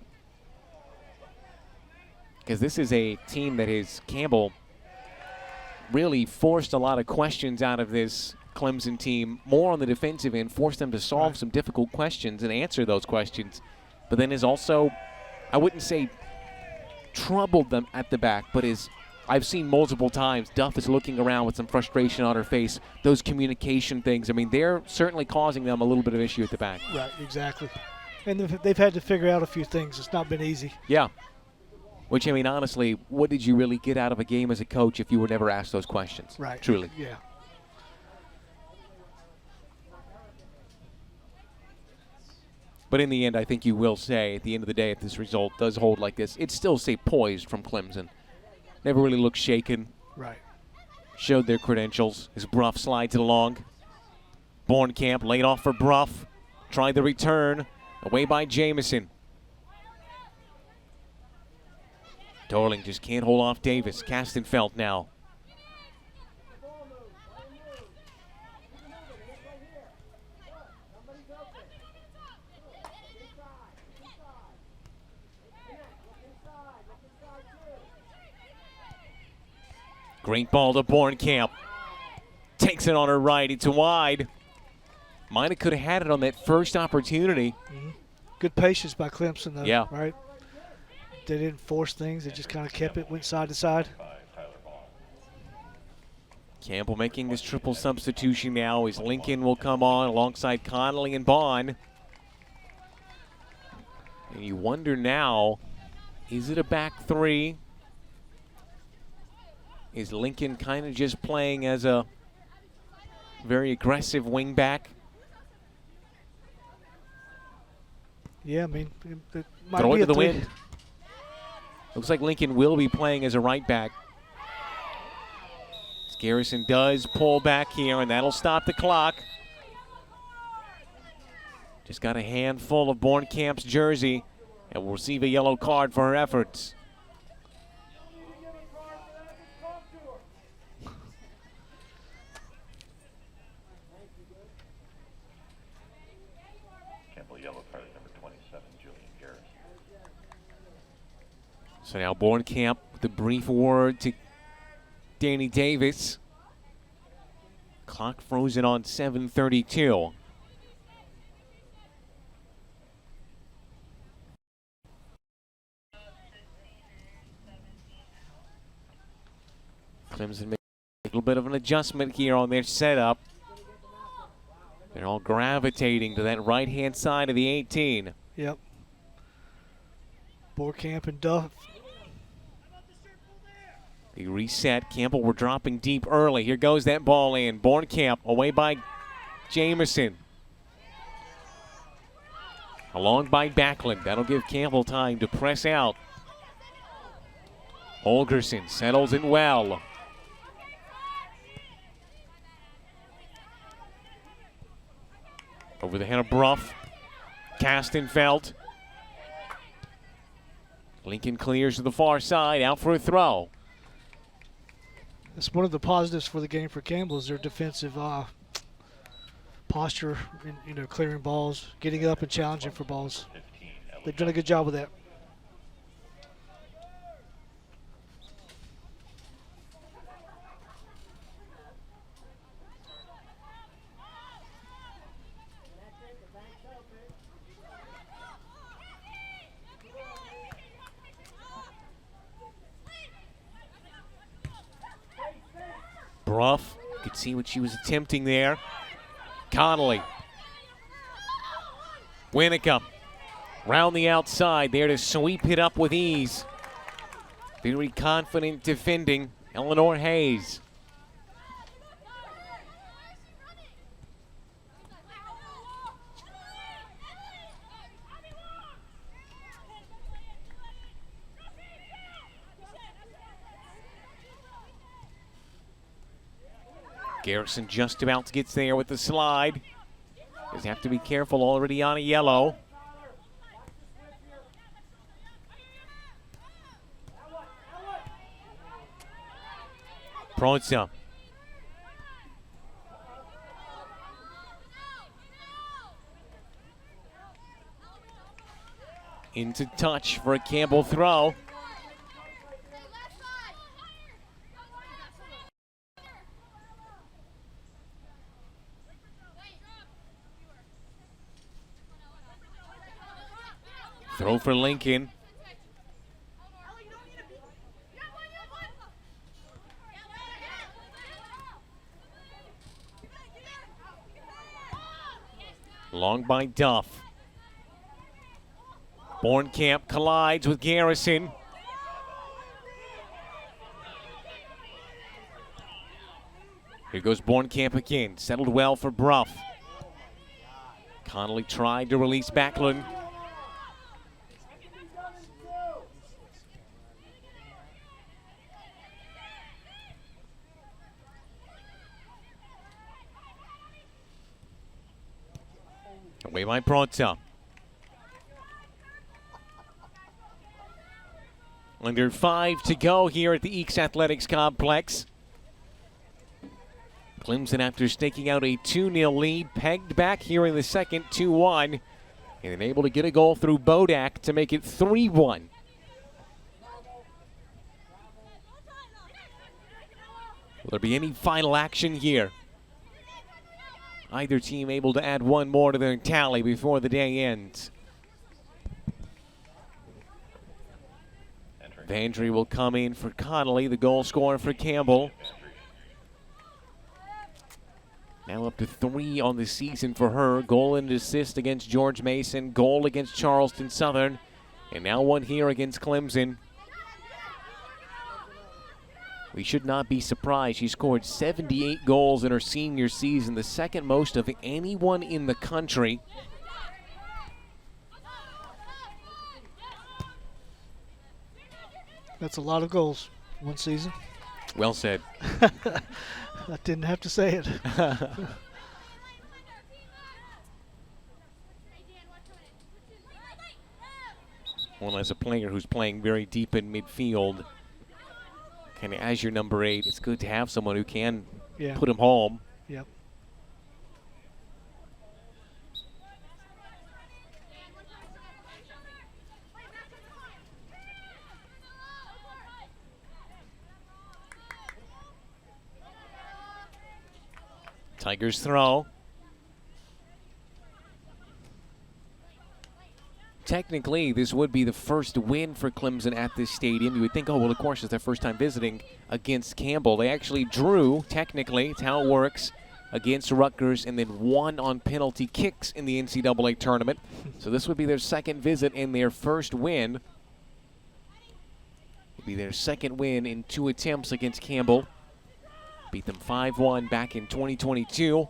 Because this is a team that is, Campbell really forced a lot of questions out of this Clemson team, more on the defensive end, forced them to solve some difficult questions and answer those questions, but then is also, I wouldn't say troubled them at the back, but is, I've seen multiple times, Duff is looking around with some frustration on her face, those communication things. I mean, they're certainly causing them a little bit of issue at the back. Right, exactly. And they've had to figure out a few things. It's not been easy. Yeah. Which, I mean, honestly, what did you really get out of a game as a coach if you were never asked those questions? Right. Truly. Yeah. But in the end, I think you will say, at the end of the day, if this result does hold like this, it's still, say, poised from Clemson. Never really looked shaken. Right. Showed their credentials as Bruff slides it along. Bornkamp laid off for Bruff. Tried the return. Away by Jamison. Dorling just can't hold off Davis. Castenfeld now. Great ball to Bornkamp. Takes it on her right. It's wide. Might have could have had it on that first opportunity. Mm-hmm. Good patience by Clemson, though. Yeah. Right? They didn't force things. They just kind of kept it, went side to side. Campbell making this triple substitution now as Lincoln will come on alongside Connolly and Bond. And you wonder now, is it a back three? Is Lincoln kind of just playing as a very aggressive wing back? Yeah, I mean, it might Throw be it a to the three. wind. Looks like Lincoln will be playing as a right back. Garrison does pull back here, and that'll stop the clock. Just got a handful of Bornkamp's jersey and will receive a yellow card for her efforts. Campbell yellow card number 27, Julian Garrison. So now Bornkamp with a brief word to Danny Davis. Clock frozen on 7:32. Clemson make a little bit of an adjustment here on their setup. They're all gravitating to that right-hand side of the 18. Yep. Borkamp and Duff. The reset. Campbell were dropping deep early. Here goes that ball in. Bornkamp away by Jamison. Along by Backlund. That'll give Campbell time to press out. Holgerson settles in well. Over the head of Bruff. Castenfeld. Lincoln clears to the far side. Out for a throw. That's one of the positives for the game for Campbell is their defensive posture, and, clearing balls, getting up and challenging for balls. They've done a good job with that. Bruff, you could see what she was attempting there. Connolly. Winnicott, round the outside, there to sweep it up with ease. Very confident defending, Eleanor Hayes. Garrison just about gets there with the slide. Just have to be careful, already on a yellow. Proza Into touch for a Campbell throw. Throw for Lincoln. Long by Duff. Bornkamp collides with Garrison. Here goes Bornkamp again. Settled well for Bruff. Connolly tried to release Backlund. Away by Pronta. Under 5 to go here at the Eeks Athletics Complex. Clemson, after staking out a 2-0 lead, pegged back here in the second, 2-1, and then able to get a goal through Bodak to make it 3-1. Will there be any final action here? Either team able to add one more to their tally before the day ends. Vandry will come in for Connolly, the goal scorer for Campbell. Now up to 3 on the season for her. Goal and assist against George Mason, goal against Charleston Southern, and now one here against Clemson. We should not be surprised. She scored 78 goals in her senior season, the second most of anyone in the country. That's a lot of goals one season. Well said. I didn't have to say it. Well, as a player who's playing very deep in midfield, kind of as your number 8, it's good to have someone who can put him home. Yep. Tigers throw. Technically, this would be the first win for Clemson at this stadium. You would think, oh, well, of course, it's their first time visiting against Campbell. They actually drew, technically, it's how it works, against Rutgers and then won on penalty kicks in the NCAA tournament. So this would be their second visit and their first win. It would be their second win in 2 attempts against Campbell. Beat them 5-1 back in 2022.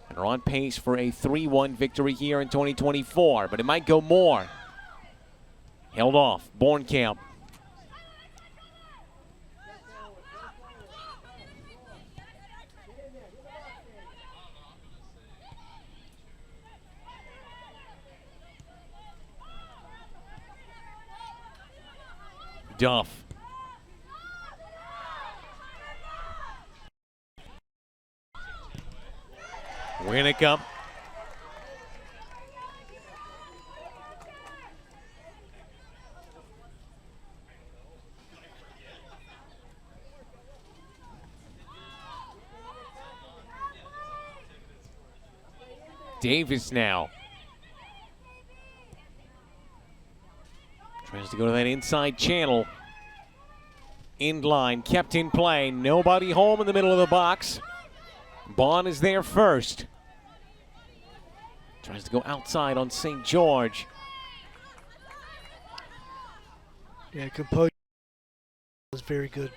And are on pace for a 3-1 victory here in 2024, but it might go more. Held off, Bornkamp. Duff. Winnicott. Davis now. Tries to go to that inside channel. In line, kept in play. Nobody home in the middle of the box. Bond is there first. Tries to go outside on St. George. Yeah, composure was very good.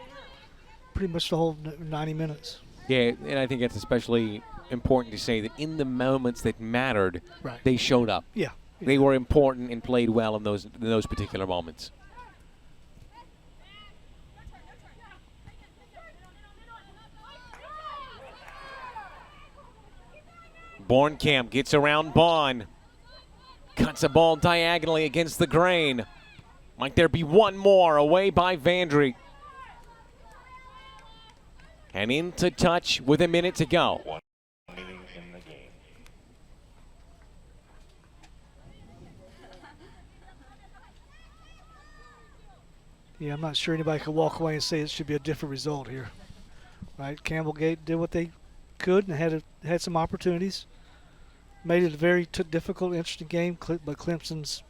Pretty much the whole 90 minutes. Yeah, and I think it's especially important to say that in the moments that mattered, they showed up. Yeah. They were important and played well in those particular moments. Bornkamp gets around Bond. Cuts a ball diagonally against the grain. Might there be one more away by Vandry. And into touch with a minute to go. One meeting in the game. Yeah, I'm not sure anybody could walk away and say it should be a different result here. Right? Campbell Gate did what they could and had some opportunities. Made it a very difficult, interesting game, but Clemson's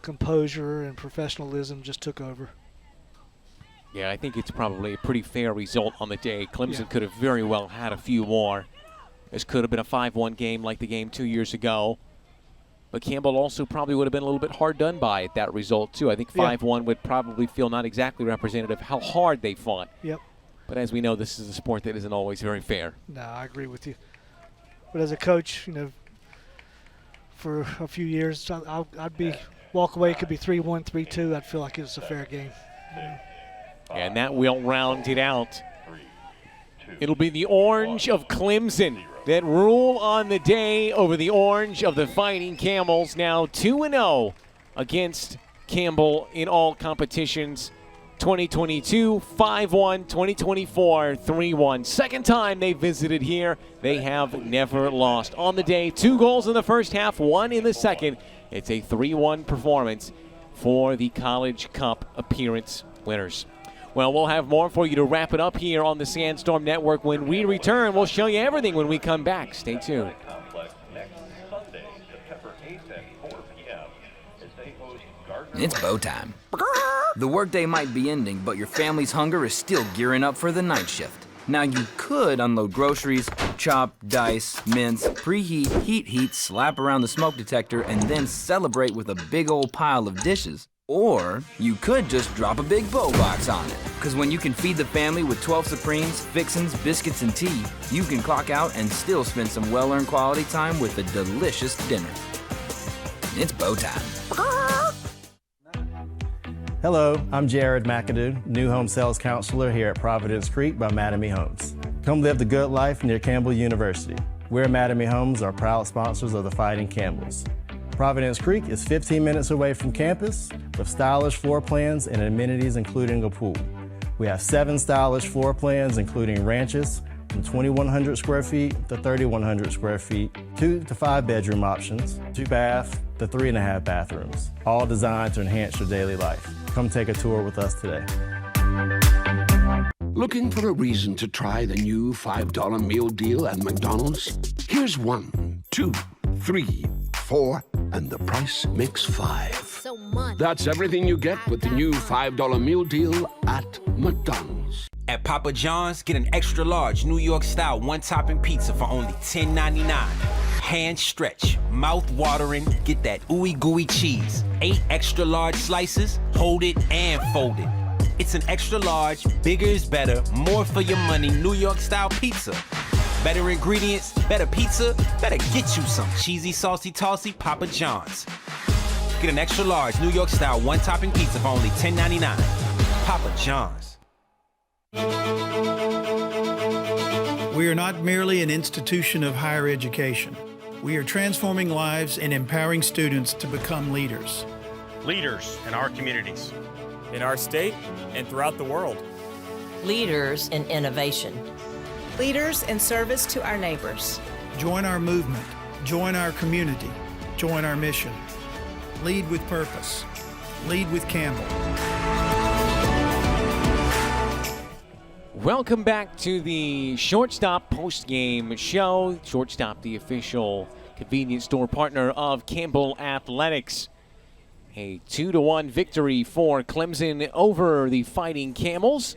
composure and professionalism just took over. Yeah, I think it's probably a pretty fair result on the day. Clemson could have very well had a few more. This could have been a 5-1 game like the game 2 years ago. But Campbell also probably would have been a little bit hard done by at that result, too. I think 5-1 would probably feel not exactly representative of how hard they fought. Yep. But as we know, this is a sport that isn't always very fair. No, I agree with you. But as a coach, for a few years, I'd be walk away. It could be 3-1, 3-2. I'd feel like it's a fair game. And that will round it out. It'll be the orange of Clemson that rule on the day over the orange of the Fighting Camels. Now 2-0 against Campbell in all competitions. 2022, 5-1, 2024, 3-1. Second time they visited here. They have never lost. On the day, 2 goals in the first half, 1 in the second. It's a 3-1 performance for the College Cup appearance winners. Well, we'll have more for you to wrap it up here on the Sandstorm Network. When we return, we'll show you everything when we come back. Stay tuned. It's bow time. The workday might be ending, but your family's hunger is still gearing up for the night shift. Now you could unload groceries, chop, dice, mince, preheat, heat, slap around the smoke detector, and then celebrate with a big old pile of dishes. Or you could just drop a big bow box on it. Because when you can feed the family with 12 Supremes, fixins, biscuits, and tea, you can clock out and still spend some well-earned quality time with a delicious dinner. It's bow time. Hello, I'm Jared McAdoo, new home sales counselor here at Providence Creek by Mattamy Homes. Come live the good life near Campbell University. We at Mattamy Homes are proud sponsors of the Fighting Campbells. Providence Creek is 15 minutes away from campus with stylish floor plans and amenities including a pool. We have 7 stylish floor plans including ranches from 2,100 square feet to 3,100 square feet, 2 to 5 bedroom options, 2 bath to 3.5 bathrooms, all designed to enhance your daily life. Come take a tour with us today. Looking for a reason to try the new $5 meal deal at McDonald's? Here's 1, 2, 3, 4, and the price makes 5. That's everything you get with the new $5 meal deal at McDonald's. At Papa John's, get an extra large New York style 1-topping pizza for only $10.99. Hand stretch, mouth watering, get that ooey gooey cheese. 8 extra large slices, hold it and fold it. It's an extra large, bigger is better, more for your money New York style pizza. Better ingredients, better pizza, better get you some cheesy, saucy, tossy Papa John's. Get an extra large New York style 1-topping pizza for only $10.99. Papa John's. We are not merely an institution of higher education. We are transforming lives and empowering students to become leaders. Leaders in our communities, in our state, and throughout the world. Leaders in innovation. Leaders in service to our neighbors. Join our movement. Join our community. Join our mission. Lead with purpose. Lead with Campbell. Welcome back to the Shortstop post-game show. Shortstop, the official convenience store partner of Campbell Athletics. A 2-1 victory for Clemson over the Fighting Camels.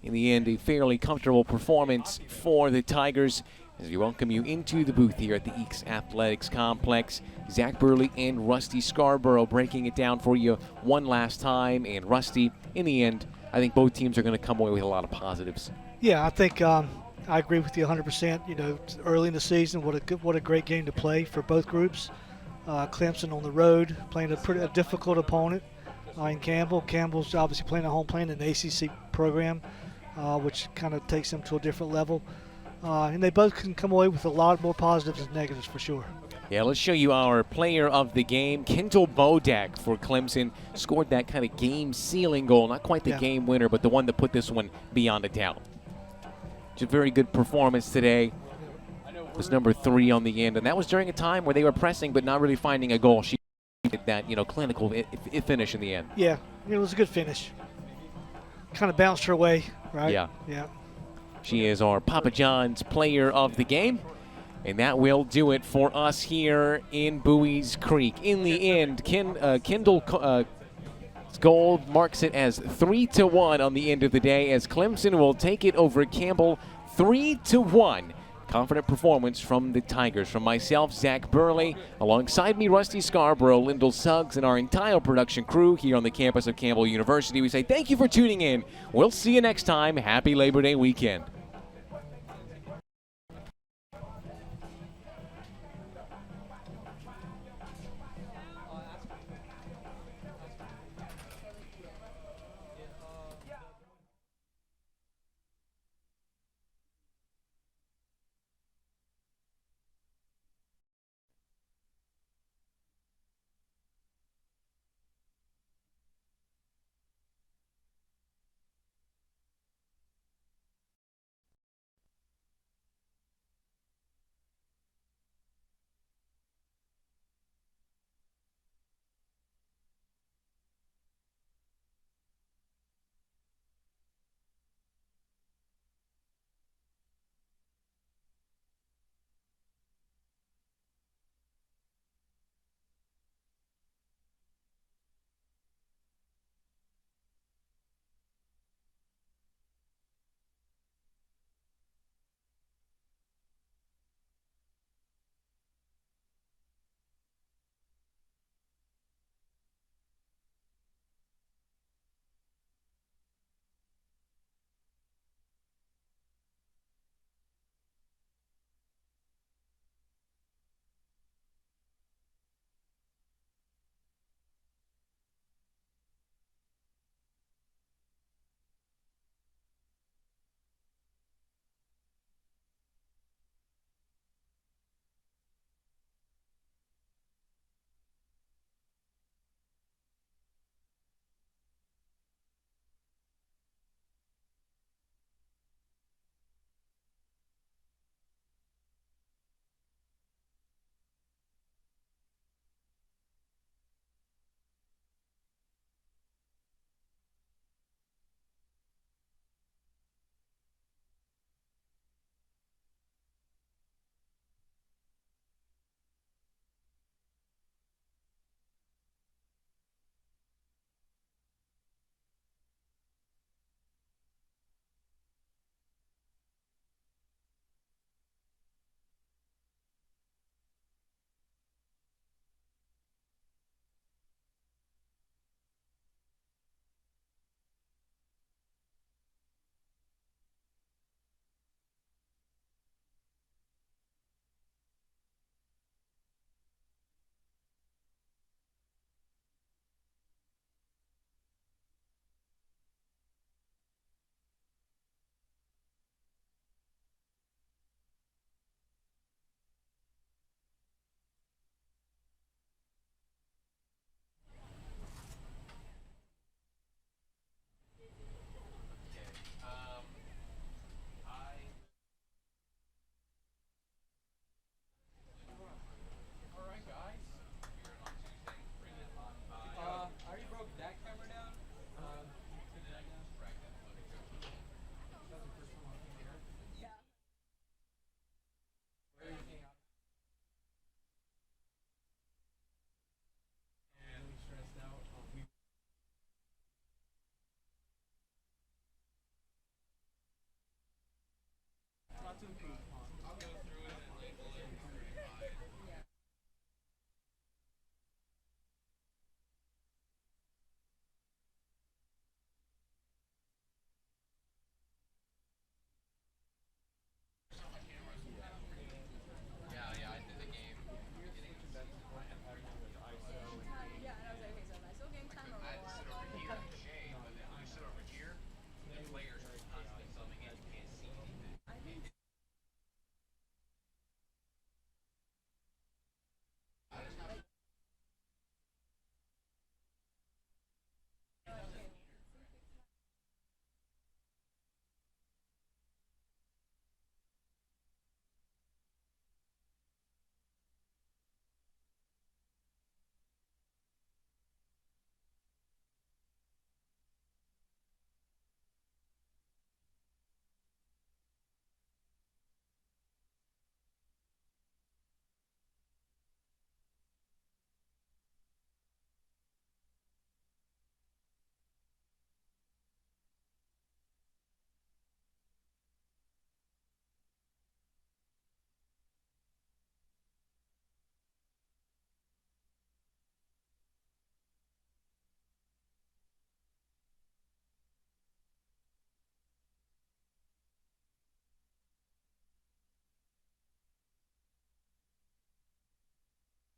In the end, a fairly comfortable performance for the Tigers. As we welcome you into the booth here at the Eakes Athletics Complex. Zach Burley and Rusty Scarborough breaking it down for you one last time. And Rusty, in the end, I think both teams are going to come away with a lot of positives. Yeah, I think I agree with you 100%. Early in the season, what a great game to play for both groups. Clemson on the road, playing a difficult opponent in Campbell. Campbell's obviously playing at home, playing an ACC program, which kind of takes them to a different level. And they both can come away with a lot more positives than negatives for sure. Yeah, let's show you our player of the game. Kendall Bodak for Clemson scored that kind of game-sealing goal. Not quite the game winner, but the one that put this one beyond a doubt. It's a very good performance today. Was number 3 on the end, and that was during a time where they were pressing but not really finding a goal. She did that, clinical finish in the end. Yeah, it was a good finish. kind of bounced her way, right? Yeah. Yeah. She is our Papa John's player of the game. And that will do it for us here in Bowie's Creek. In the end, Kendall goal marks it as 3-1 on the end of the day as Clemson will take it over Campbell 3-1. Confident performance from the Tigers. From myself, Zach Burley, alongside me, Rusty Scarborough, Lyndall Suggs, and our entire production crew here on the campus of Campbell University, we say thank you for tuning in. We'll see you next time. Happy Labor Day weekend.